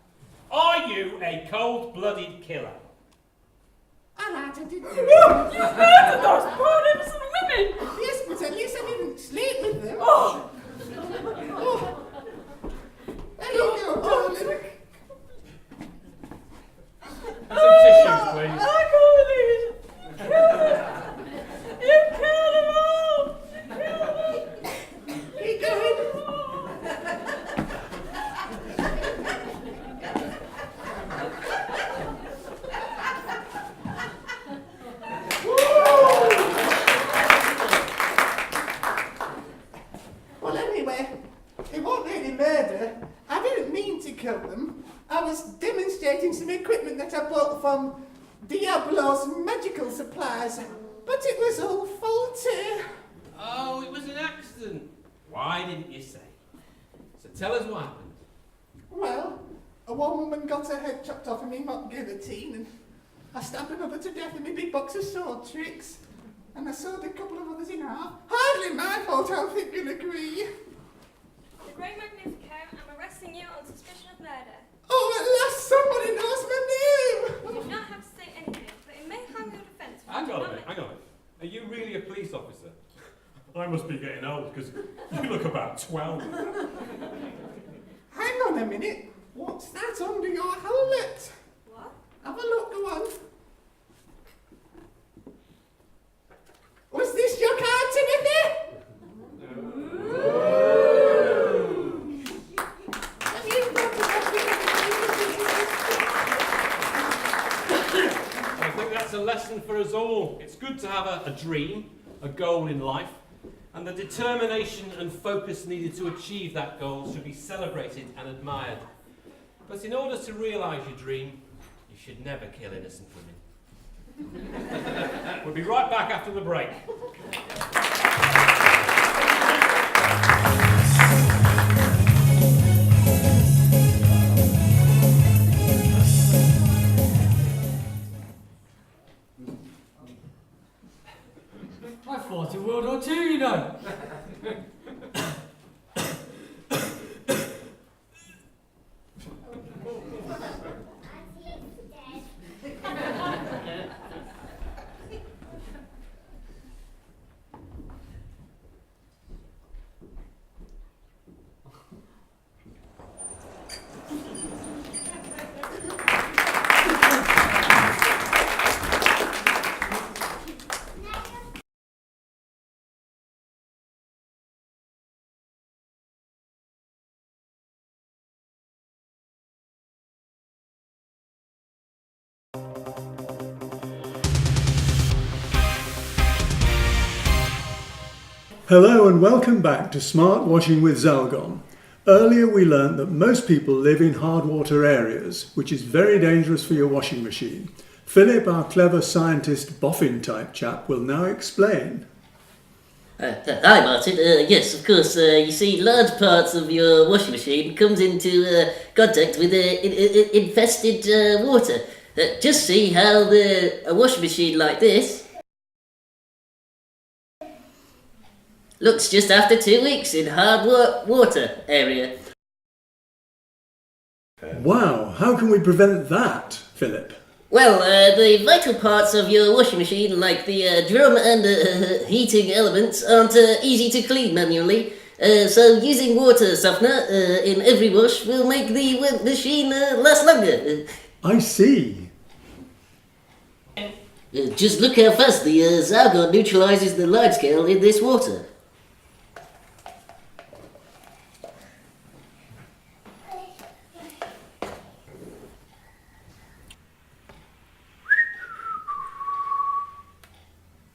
S1: Are you a cold-blooded killer?
S24: I didn't do
S16: You
S24: anything.
S16: murdered those poor innocent women!
S24: Yes, but at least I didn't sleep with them.
S16: Oh!
S24: There you go, darling. Anyway, it wasn't really murder. I didn't mean to kill them. I was demonstrating some equipment that I bought from Diablo's magical supplies. But it was all faulty.
S1: Oh, it was an accident. Why didn't you say? So tell us what happened.
S24: Well, a one woman got her head chopped off in me mock guillotine, and I stabbed another to death in me big box of sword tricks. And I sawed a couple of others in half. Hardly my fault, I think you'll agree.
S10: The Great Magnifico, I'm arresting you on suspicion of murder.
S24: Oh, at last somebody knows my name!
S10: You do not have to say anything, but it may harm your defence.
S1: Hang on a minute, hang on a minute. Are you really a police officer?
S23: I must be getting old because you look about 12.
S24: Hang on a minute. What's that under your helmet?
S10: What?
S24: Have a look, go on. Was this your car, Timothy? Have you got
S1: I think that's a lesson for us all. It's good to have a dream, a goal in life, and the determination and focus needed to achieve that goal should be celebrated and admired. But in order to realise your dream, you should never kill innocent women. We'll be right back after the break.
S5: I fought in World War II, you know.
S6: Hello and welcome back to Smart Washing with Zalgon. Earlier we learnt that most people live in hard water areas, which is very dangerous for your washing machine. Philip, our clever scientist boffin type chap, will now explain.
S11: Hi Martin, yes of course, you see large parts of your washing machine comes into contact with infested water. Just see how a washing machine like this looks just after 2 weeks in hard water area.
S6: Wow, how can we prevent that, Philip?
S11: Well, the vital parts of your washing machine, like the drum and heating elements, aren't easy to clean manually. So using water softener in every wash will make the machine last longer.
S6: I see.
S11: Just look how fast the Zalgon neutralizes the light scale in this water.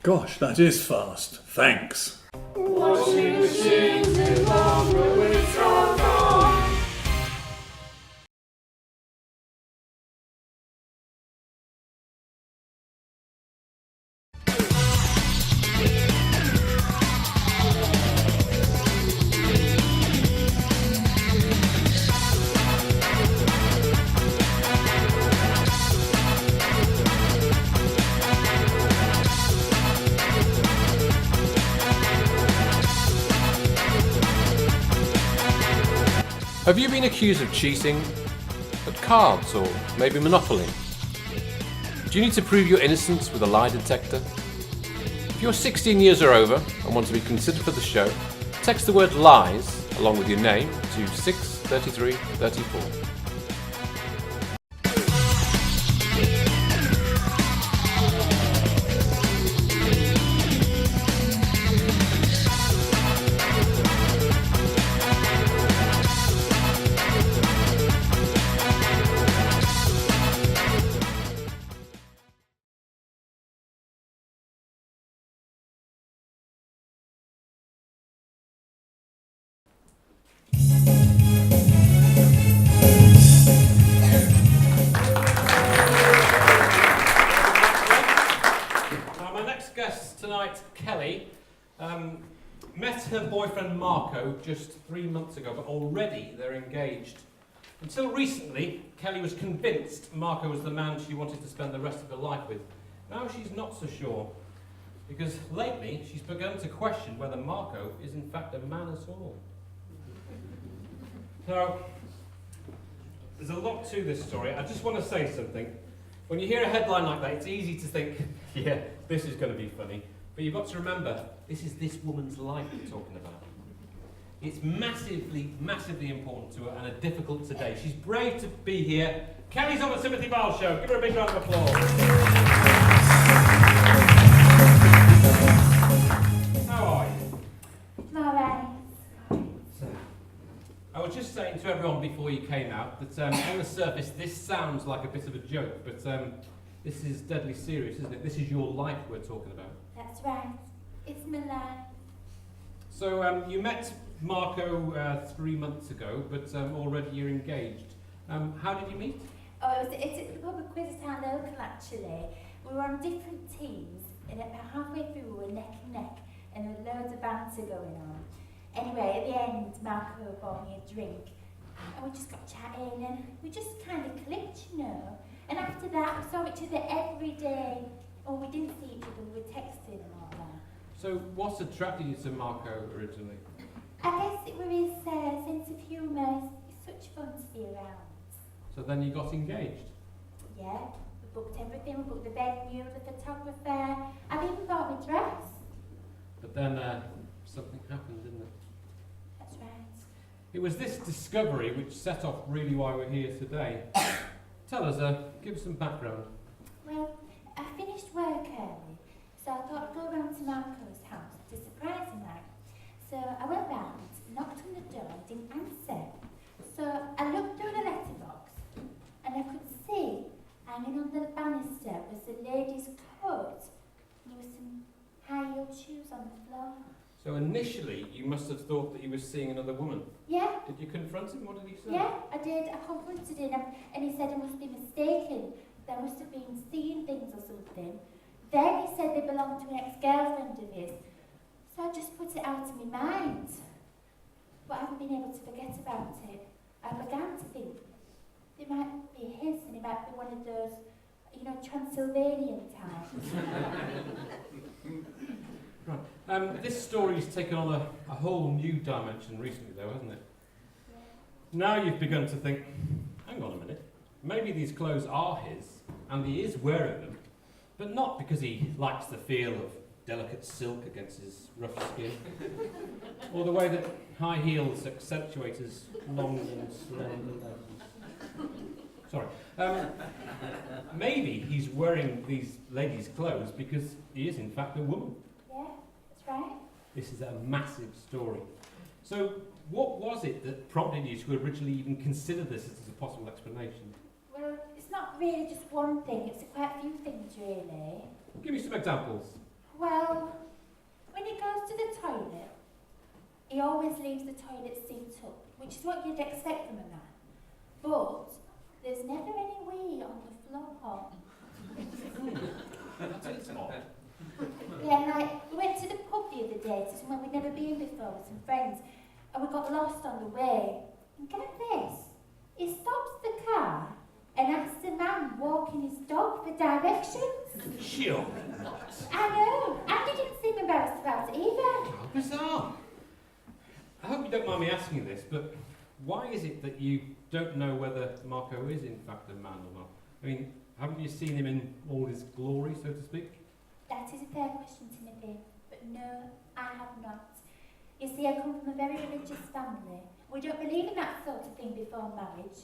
S6: Gosh, that is fast. Thanks.
S8: Washing machines no longer with Zalgon.
S9: Have you been accused of cheating at cards or maybe Monopoly? Do you need to prove your innocence with a lie detector? If you're 16 years or over and want to be considered for the show, text the word lies along with your name to 63334.
S1: Met her boyfriend Marco just 3 months ago, but already they're engaged. Until recently, Kelly was convinced Marco was the man she wanted to spend the rest of her life with. Now she's not so sure, because lately she's begun to question whether Marco is in fact a man at all. Now, there's a lot to this story. I just want to say something. When you hear a headline like that, it's easy to think, yeah, this is going to be funny. But you've got to remember, this is this woman's life we're talking about. It's massively, massively important to her and a difficult today. She's brave to be here. Kelly's on the Timothy Bile Show. Give her a big round of applause. How are you?
S13: Alright.
S1: I was just saying to everyone before you came out that on the surface this sounds like a bit of a joke, but this is deadly serious, isn't it? This is your life we're talking about.
S13: That's right. It's my life.
S1: So you met Marco 3 months ago, but already you're engaged. How did you meet?
S13: Oh, it's at the pub at Cliffside local actually. We were on different teams, and about halfway through we were neck and neck, and there was loads of banter going on. Anyway, at the end, Marco bought me a drink, and we just got chatting, and we just kind of clicked, you know. And after that, we saw each other every day. Oh, we didn't see each other, we were texting and all that.
S1: So what attracted you to Marco originally?
S13: I guess it was his sense of humour. It's such fun to be around.
S1: So then you got engaged?
S13: Yeah, we booked everything. We booked the venue, the photographer. I've even bought my dress.
S1: But then something happened, didn't it?
S13: That's right.
S1: It was this discovery which set off really why we're here today. Tell us, give us some background.
S13: Well, I finished work early, so I thought I'd go round to Marco's house to surprise him like. So I went round, knocked on the door, didn't answer. So I looked through the letterbox, and I could see, hanging on the banister, was the lady's coat. There was some high-heeled shoes on the floor.
S1: So initially, you must have thought that he was seeing another woman.
S13: Yeah.
S1: Did you confront him? What did he say?
S13: Yeah, I did. I confronted him, and he said I must be mistaken. There must have been seeing things or something. Then he said they belonged to an ex-girlfriend of his. So I just put it out of my mind. But I haven't been able to forget about it. I began to think it might be his, and it might be one of those, you know, Transylvanian types.
S1: Right. This story's taken on a whole new dimension recently, though, hasn't it?
S13: Yeah.
S1: Now you've begun to think, hang on a minute, maybe these clothes are his, and he is wearing them, but not because he likes the feel of delicate silk against his rough skin, or the way that high heels accentuate his long and slender legs. Sorry. Maybe he's wearing these ladies' clothes because he is in fact a woman.
S13: Yeah, that's right.
S1: This is a massive story. So what was it that prompted you to originally even consider this as a possible explanation?
S13: Well, it's not really just one thing, it's quite a few things really.
S1: Give me some examples.
S13: Well, when he goes to the toilet, he always leaves the toilet seat up, which is what you'd expect from a man. But there's never any wee on the floor.
S1: That's odd.
S13: Yeah, like, we went to the pub the other day to somewhere we'd never been before with some friends, and we got lost on the way. And get this, he stops the car and asks the man walking his dog for directions.
S1: Sure not.
S13: I know, and he didn't seem embarrassed about it either.
S1: How bizarre. I hope you don't mind me asking you this, but why is it that you don't know whether Marco is in fact a man or not? I mean, haven't you seen him in all his glory, so to speak?
S13: That is a fair question, Timothy, but no, I have not. You see, I come from a very religious family. We don't believe in that sort of thing before marriage.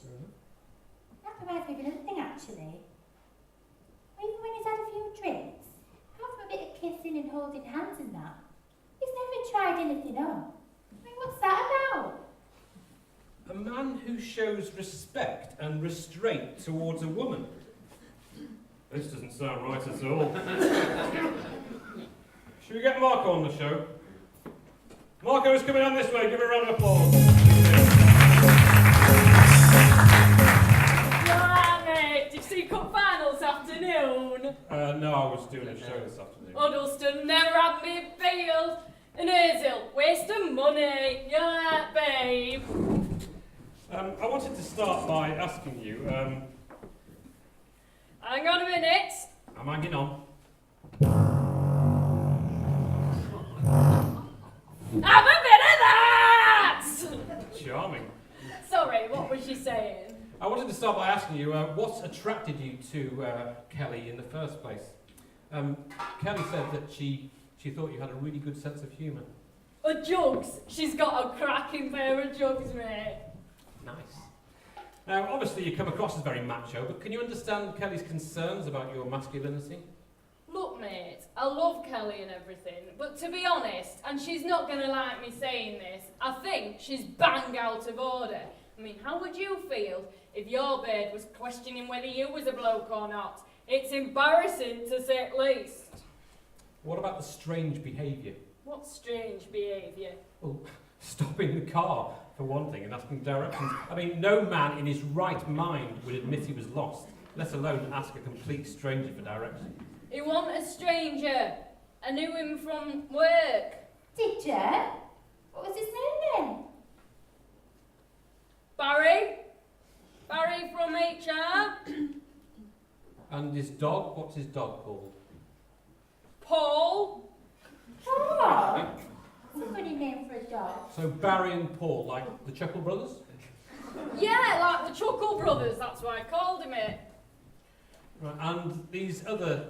S13: That reminds me of another thing, actually. Even when he's had a few drinks, apart from a bit of kissing and holding hands and that, he's never tried anything on. I mean, what's that about?
S1: A man who shows respect and restraint towards a woman. This doesn't sound right at all. Should we get Marco on the show? Marco is coming on this way. Give him a round of applause.
S2: Yeah, mate. Did you see Cup Final this afternoon?
S1: No, I was doing a show this afternoon.
S2: Huddleston never had me bailed. And Hazel, waste of money. Yeah, babe.
S1: I wanted to start by asking you,
S2: Hang on a minute.
S1: I'm hanging on.
S2: Have a bit of that!
S1: Charming.
S2: Sorry, what was she saying?
S1: I wanted to start by asking you, what attracted you to Kelly in the first place? Kelly said that she thought you had a really good sense of humour.
S2: Jugs. She's got a cracking pair of jugs, mate.
S1: Nice. Now, obviously you come across as very macho, but can you understand Kelly's concerns about your masculinity?
S2: Look, mate, I love Kelly and everything, but to be honest, and she's not going to like me saying this, I think she's bang out of order. I mean, how would you feel if your babe was questioning whether you was a bloke or not? It's embarrassing, to say at least.
S1: What about the strange behaviour?
S2: What strange behaviour?
S1: Well, stopping the car, for one thing, and asking directions. I mean, no man in his right mind would admit he was lost, let alone ask a complete stranger for directions.
S2: He wasn't a stranger. I knew him from work.
S13: Did you? What was his name then?
S2: Barry. Barry from HR.
S1: And his dog, what's his dog called?
S2: Paul.
S13: Oh, that's a funny name for a dog.
S1: So Barry and Paul, like the Chuckle Brothers?
S2: Yeah, like the Chuckle Brothers, that's why I called him it.
S1: Right, and these other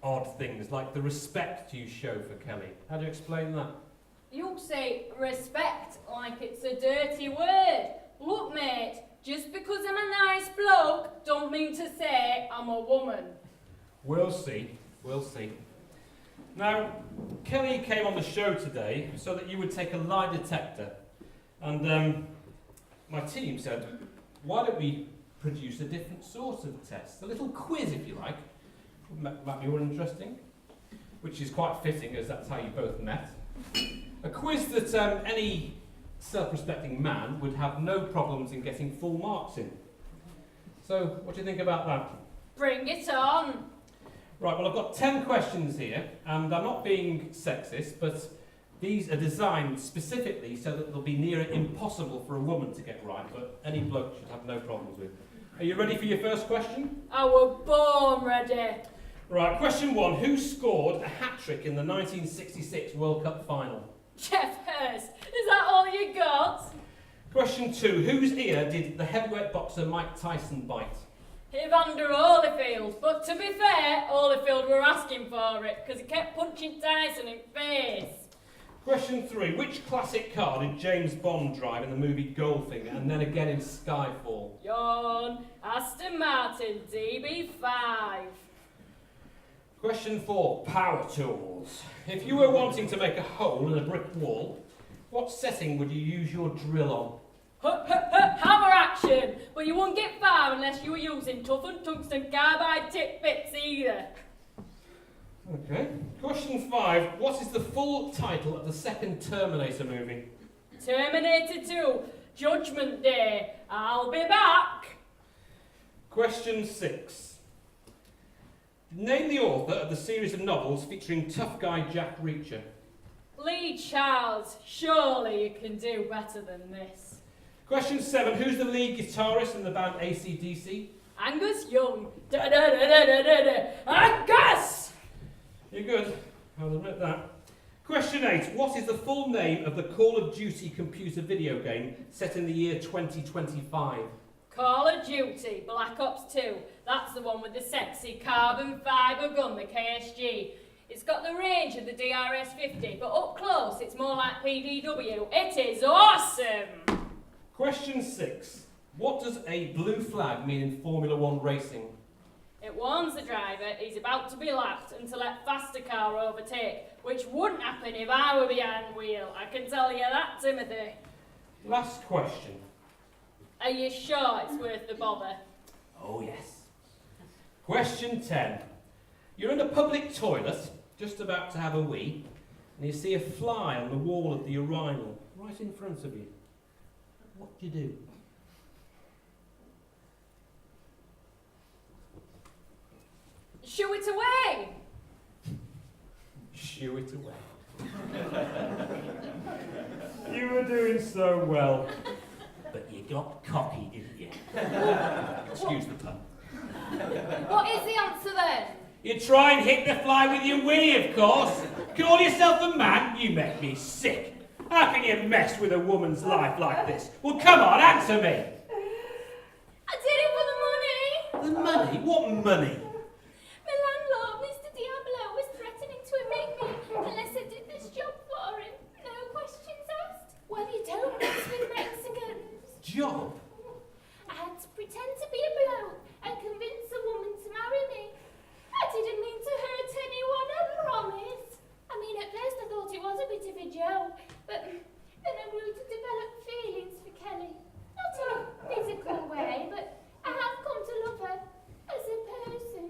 S1: odd things, like the respect you show for Kelly. How do you explain that?
S2: You say respect like it's a dirty word. Look, mate, just because I'm a nice bloke, don't mean to say I'm a woman.
S1: We'll see. We'll see. Now, Kelly came on the show today so that you would take a lie detector. And my team said, why don't we produce a different sort of test? A little quiz, if you like. Might be more interesting. Which is quite fitting, as that's how you both met. A quiz that any self-respecting man would have no problems in getting full marks in. So, what do you think about that?
S2: Bring it on.
S1: Right, well, I've got 10 questions here, and I'm not being sexist, but these are designed specifically so that they'll be near impossible for a woman to get right, but any bloke should have no problems with. Are you ready for your first question?
S2: I were born ready.
S1: Right, question 1. Who scored a hat-trick in the 1966 World Cup final?
S2: Jeff Hurst. Is that all you got?
S1: Question 2. Whose ear did the heavyweight boxer Mike Tyson bite?
S2: Evander Holyfield. But to be fair, Holyfield were asking for it, because he kept punching Tyson in the face.
S1: Question 3. Which classic car did James Bond drive in the movie Goldfinger and then again in Skyfall?
S2: Yawn. Aston Martin DB5.
S1: Question 4. Power tools. If you were wanting to make a hole in a brick wall, what setting would you use your drill on?
S2: Hammer action! But you won't get far unless you were using toughened tungsten carbide tip bits either.
S1: Okay. Question 5. What is the full title of the second Terminator movie?
S2: Terminator 2, Judgment Day. I'll be back.
S1: Question 6. Name the author of the series of novels featuring tough guy Jack Reacher.
S2: Lee Charles, surely you can do better than this.
S1: Question 7. Who's the lead guitarist in the band AC/DC?
S2: Angus Young. Angus!
S1: You're good. I'll admit that. Question 8. What is the full name of the Call of Duty computer video game set in the year 2025?
S2: Call of Duty, Black Ops 2. That's the one with the sexy carbon fibre gun, the KSG. It's got the range of the DRS-50, but up close it's more like PDW. It is awesome!
S1: Question 6. What does a blue flag mean in Formula 1 racing?
S2: It warns the driver he's about to be lapped and to let faster car overtake, which wouldn't happen if I were behind the wheel. I can tell you that, Timothy.
S1: Last question.
S2: Are you sure it's worth the bother?
S1: Oh, yes. Question 10. You're in a public toilet, just about to have a wee, and you see a fly on the wall of the urinal, right in front of you. What do you do?
S2: Shoo it away!
S1: Shoo it away. You were doing so well.
S7: But you got cocky, didn't you? Excuse the pun.
S2: What is the answer then?
S1: You try and hit the fly with your winnie, of course. Call yourself a man? You make me sick. How can you mess with a woman's life like this? Well, come on, answer me.
S2: I did it for the money.
S1: The money? What money?
S2: My landlord, Mr. Diablo, was threatening to evict me unless I did this job for him. No questions asked. Well, you don't mess with Mexicans.
S1: Job?
S2: I had to pretend to be a bloke and convince a woman to marry me. I didn't mean to hurt anyone, I promise. I mean, at first I thought it was a bit of a joke, but then I grew to develop feelings for Kelly. Not in a physical way, but I have come to love her as a person.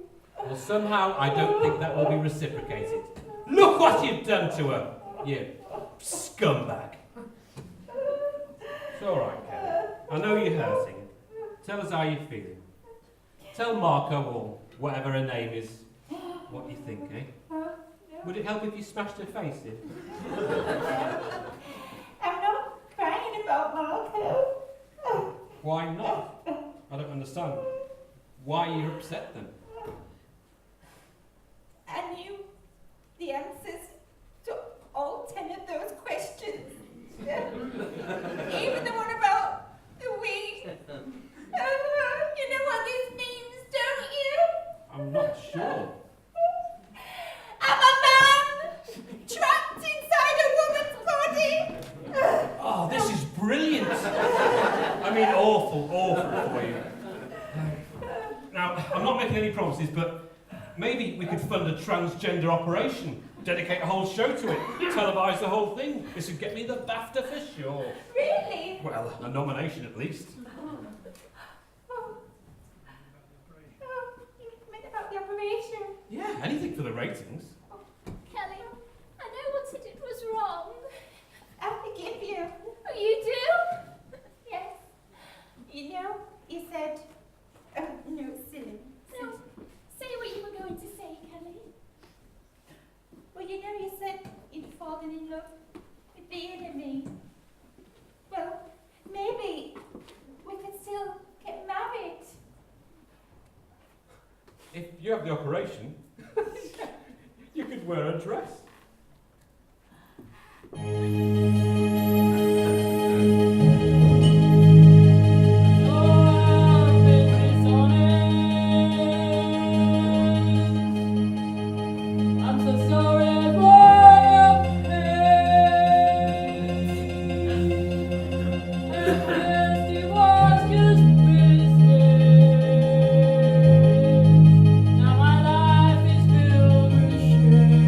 S1: Well, somehow I don't think that will be reciprocated. Look what you've done to her, you scumbag. It's all right, Kelly. I know you're hurting. Tell us how you're feeling. Tell Marco, or whatever her name is, what you think, eh? Would it help if you smashed her face in?
S13: I'm not crying about Marco.
S1: Why not? I don't understand. Why you're upset then?
S13: I knew the answers to all 10 of those questions. Even the one about the weed. You know what this means, don't you?
S1: I'm not sure.
S13: I'm a man trapped inside a woman's body.
S1: Oh, this is brilliant. I mean, awful for you. Now, I'm not making any promises, but maybe we could fund a transgender operation, dedicate a whole show to it, televise the whole thing. This would get me the BAFTA for sure.
S13: Really?
S1: Well, a nomination at least.
S13: You meant about the operation?
S1: Yeah, anything for the ratings.
S2: Kelly, I know what I did was wrong.
S13: I forgive you.
S2: Oh, you do?
S13: Yes. You know, you said, no, silly.
S2: No, say what you were going to say, Kelly.
S13: Well, you know, you said you'd fallen in love with the enemy. Well, maybe we could still get married.
S1: If you have the operation, you could wear a dress.
S8: I'm so sorry for your pain. At first it was just business. Now my life is filled with shame.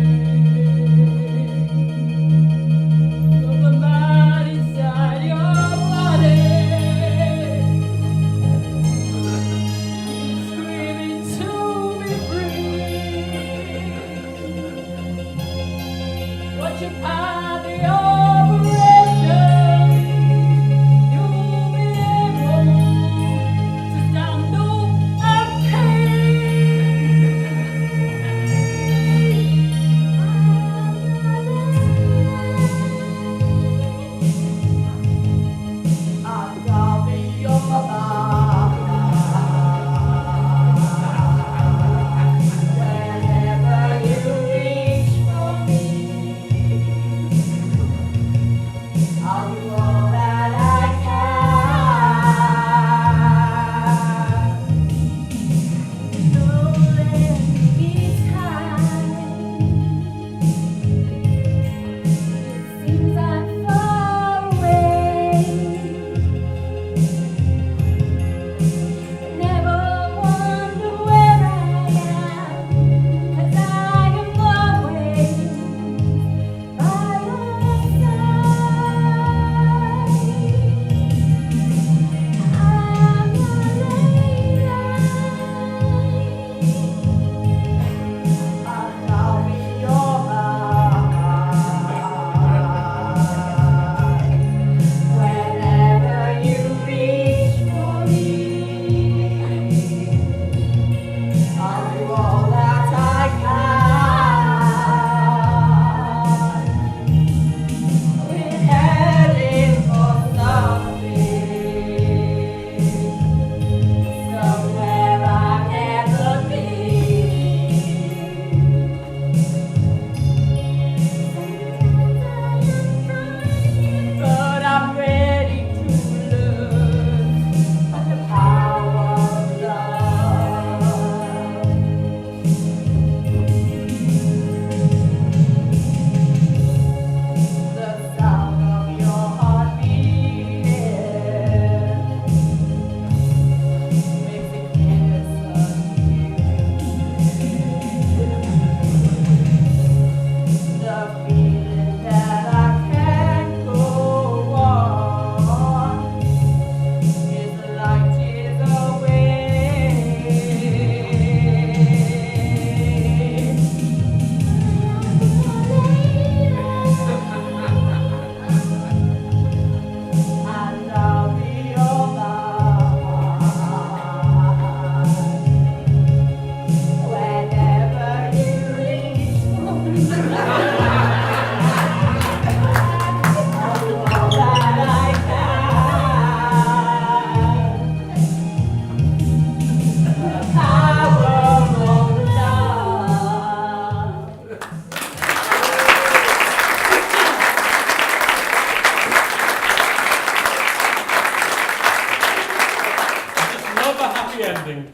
S1: ending.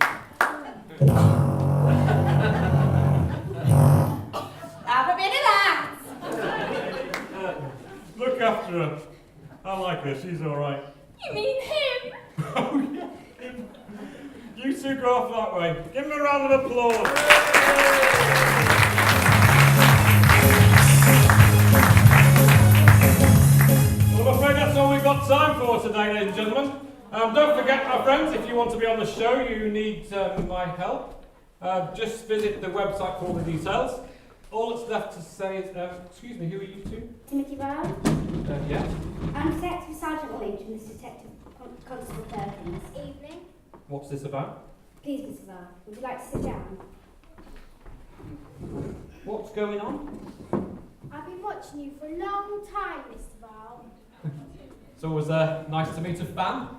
S12: Have a bit of that.
S1: Look after her. I like her, she's alright.
S2: You mean him?
S1: Oh, yeah, him. You two go off that way. Give him a round of applause. Well, I'm afraid that's all we've got time for today, ladies and gentlemen. Don't forget, my friends, if you want to be on the show, you need my help. Just visit the website for all the details. All that's left to say is, excuse me, who are you two?
S13: Timothy Brown.
S1: Yeah.
S13: I'm Detective Sergeant Lynch and this is Detective Constable Perkins.
S2: Evening.
S1: What's this about?
S13: Please, Mr. Val, would you like to sit down?
S1: What's going on?
S13: I've been watching you for a long time, Mr. Val.
S1: It's always nice to meet a fan.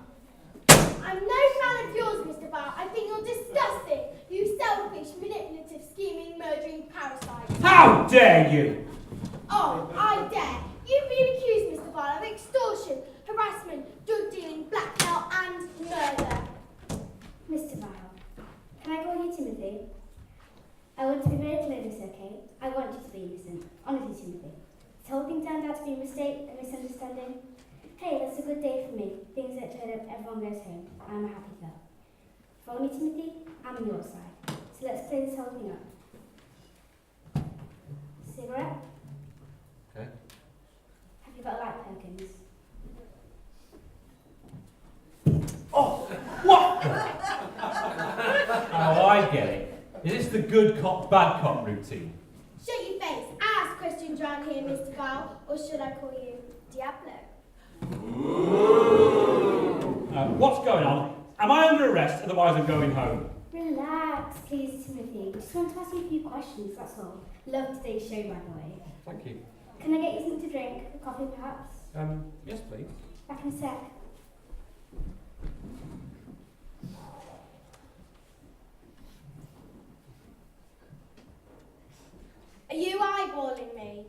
S13: I'm no fan of yours, Mr. Val. I think you're disgusting. You selfish, manipulative, scheming, murdering parasite.
S1: How dare you!
S13: Oh, I dare. You've been accused, Mr. Val, of extortion, harassment, drug dealing, blackmail, and murder. Mr. Val, can I call you Timothy? I want to be very clear, Miss okay? I want you to be innocent. Honestly, Timothy. This whole thing turned out to be a mistake, a misunderstanding. Hey, that's a good day for me. Things that turn up, everyone goes home. I'm a happy girl. Follow me, Timothy. I'm on your side. So let's clear this whole thing up. Cigarette?
S1: Okay.
S13: Have you got a light, Perkins?
S1: Oh, what? Oh, I get it. Is this the good cop, bad cop routine?
S13: Shut your face. Ask questions around here, Mr. Val. Or should I call you Diablo?
S1: What's going on? Am I under arrest? Otherwise I'm going home.
S13: Relax, please, Timothy. Just want to ask you a few questions, that's all. Love today's show, by the way.
S1: Thank you.
S13: Can I get you something to drink? A coffee, perhaps?
S1: Yes, please.
S13: Back in a sec. Are you eyeballing me?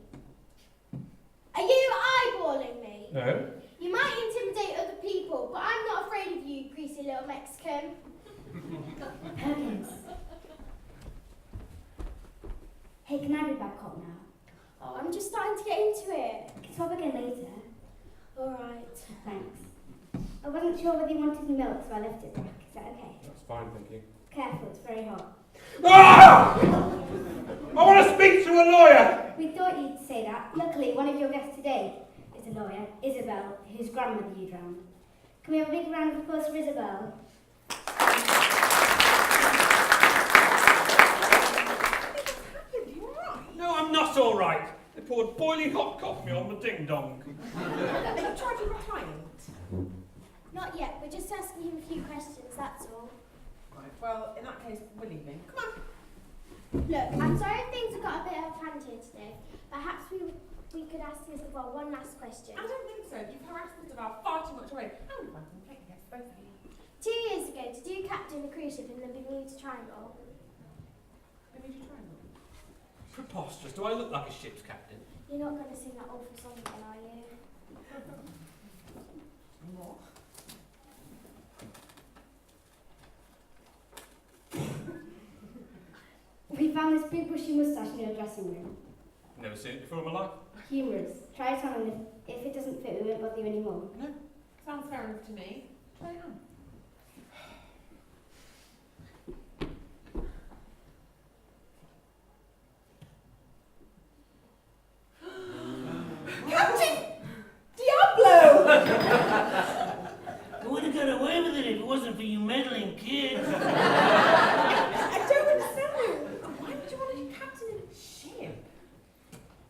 S13: Are you eyeballing me?
S1: No.
S13: You might intimidate other people, but I'm not afraid of you, greasy little Mexican. Perkins. Hey, can I be back up now? Oh, I'm just starting to get into it. Can swap again later. Alright. Thanks. I wasn't sure whether you wanted milk, so I left it back. Is that okay?
S1: That's fine, thank you.
S13: Careful, it's very hot.
S1: Ah! I want to speak to a lawyer!
S13: We thought you'd say that. Luckily, one of your guests today is a lawyer, Isabel, whose grandmother you drowned. Can we have a big round of applause for Isabel?
S1: No, I'm not all right. They poured boiling hot coffee on the ding-dong.
S12: Are you charging your client?
S13: Not yet. We're just asking him a few questions, that's all.
S12: Right, well, in that case, we're leaving. Come on.
S13: Look, I'm sorry if things have got a bit out of hand here today. Perhaps we could ask Isabel one last question.
S12: I don't think so. You've harassed Mr. Val far too much already. I would like to take yes, both of you.
S13: 2 years ago, did you captain a cruise ship in the Bermuda Triangle?
S12: Bermuda Triangle?
S1: Preposterous. Do I look like a ship's captain?
S13: You're not going to sing that awful song again, are you?
S12: What?
S13: We found this big bushy moustache in your dressing room.
S1: Never seen it before in my life.
S13: Humorous. Try it on, and if it doesn't fit, we won't bother you anymore.
S12: No. Sounds fair enough to me. Try it on. Captain Diablo!
S7: I would have got away with it if it wasn't for you meddling kids.
S12: I don't understand. Why would you want to be captain of a ship?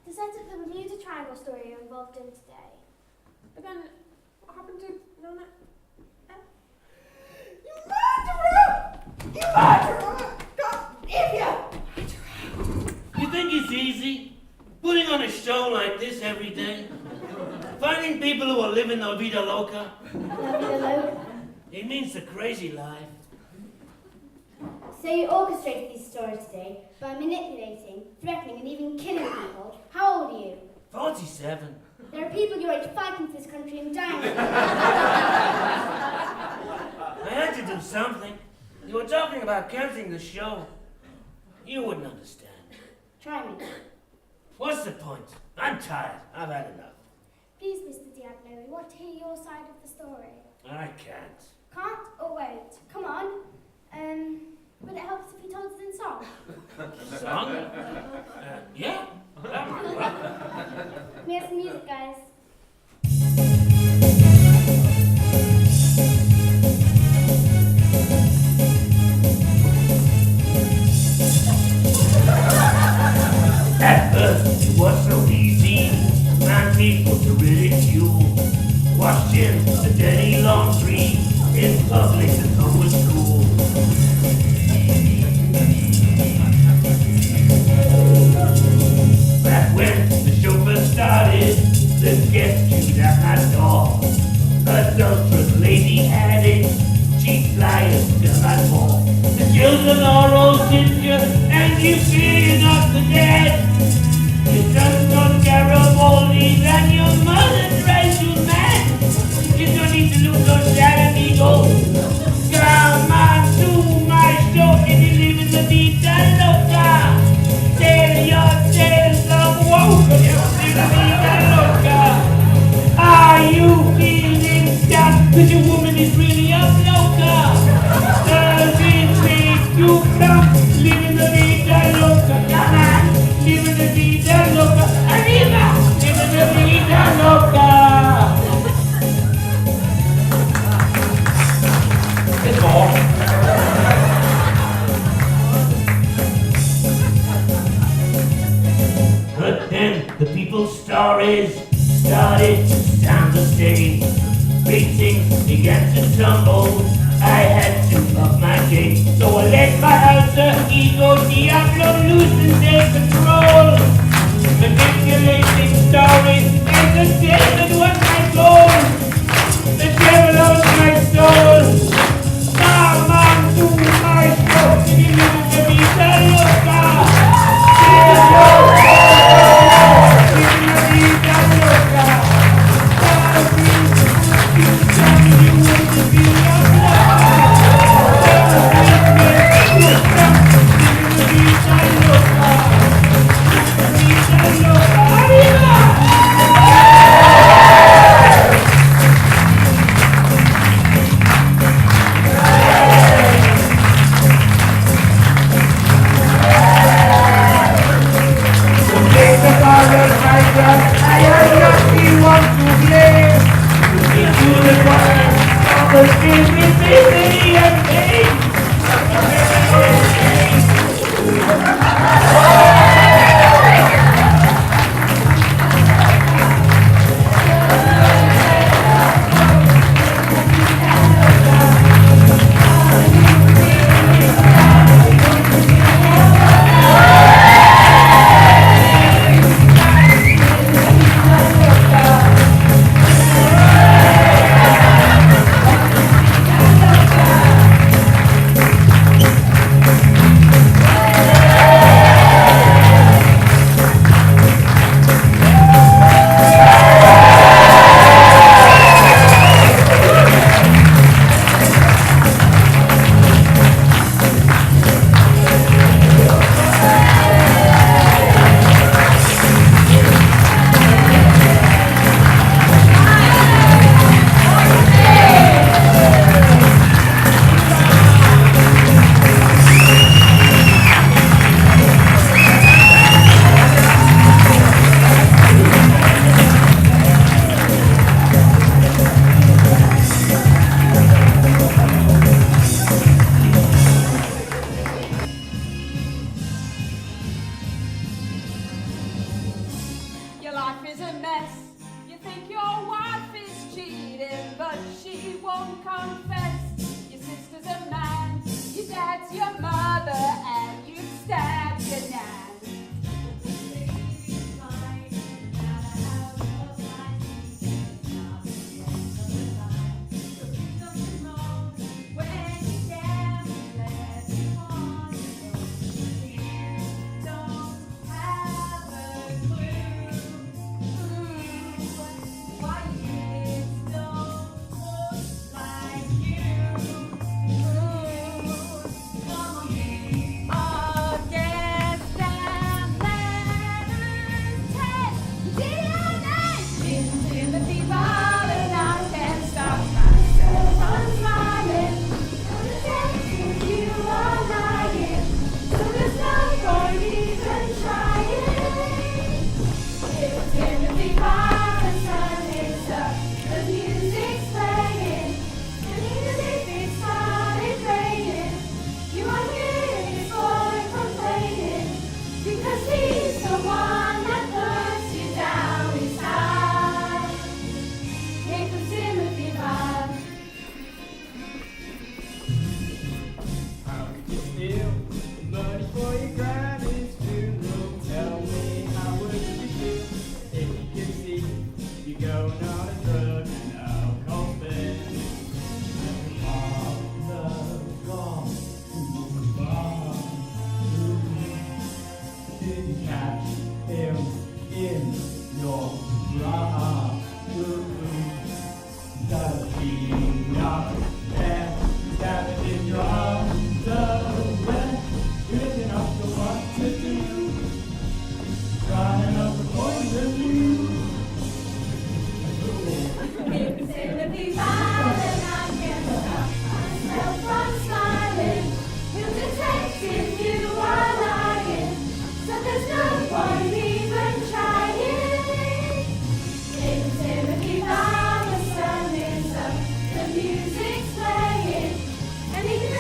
S13: To set up the Bermuda Triangle story you're involved in today.
S12: But then, what happened to Nana?
S4: You murderer! You murderer! God, idiot!
S7: You think it's easy? Putting on a show like this every day? Finding people who are living la vida loca?
S13: La vida loca?
S7: It means the crazy life.
S13: So you orchestrated these stories today by manipulating, threatening, and even killing people. How old are you?
S7: 47.
S13: There are people your age fighting for this country and dying.
S7: I had to do something. You talking about cancelling the show. You wouldn't understand.
S13: Try me.
S7: What's the point? I'm tired. I've had enough.
S13: Please, Mr. Diablo, we want to hear your side of the story.
S7: I can't.
S13: Can't or won't? Come on. Would it help if you told us in song?
S7: Song? Yeah.
S13: We have some music, guys.
S7: At first it was so easy, man people to ridicule. Washing the dirty laundry in public is always cool. Back when the show first started, the guests queued at my door. Adulterous, lazy addicts, cheap flyers, still and more. The children are all ginger, and you fear you're not the dead. You just on Garibaldi, and your mother drives you mad. You don't need to look so sad, amigo. Come on to my show, if you live in the Vita Loca. Tell your tales of woe, if you live in the Vita Loca. Are you feeling down, cause your woman is really a loca? Does it make you come, live in the Vita Loca? Come on, live in the Vita Loca. Arriba, live in the Vita Loca. It's all. But then the people's stories started to sound the same. Ratings began to tumble. I had to up my game. So I let my alter ego Diablo loose and take control. Manipulating stories, entertainment was my goal. The devil owns my soul. Come on to my show, if you live in the Vita Loca.
S14: You
S3: we are there, gathered in your arms away, looking up to what to do, trying out the point of view.
S14: Sympathy found and I can't stop myself from smiling. You detective, you are lying, so there's no point even trying. In sympathy found, the sun is up, the music's playing, and even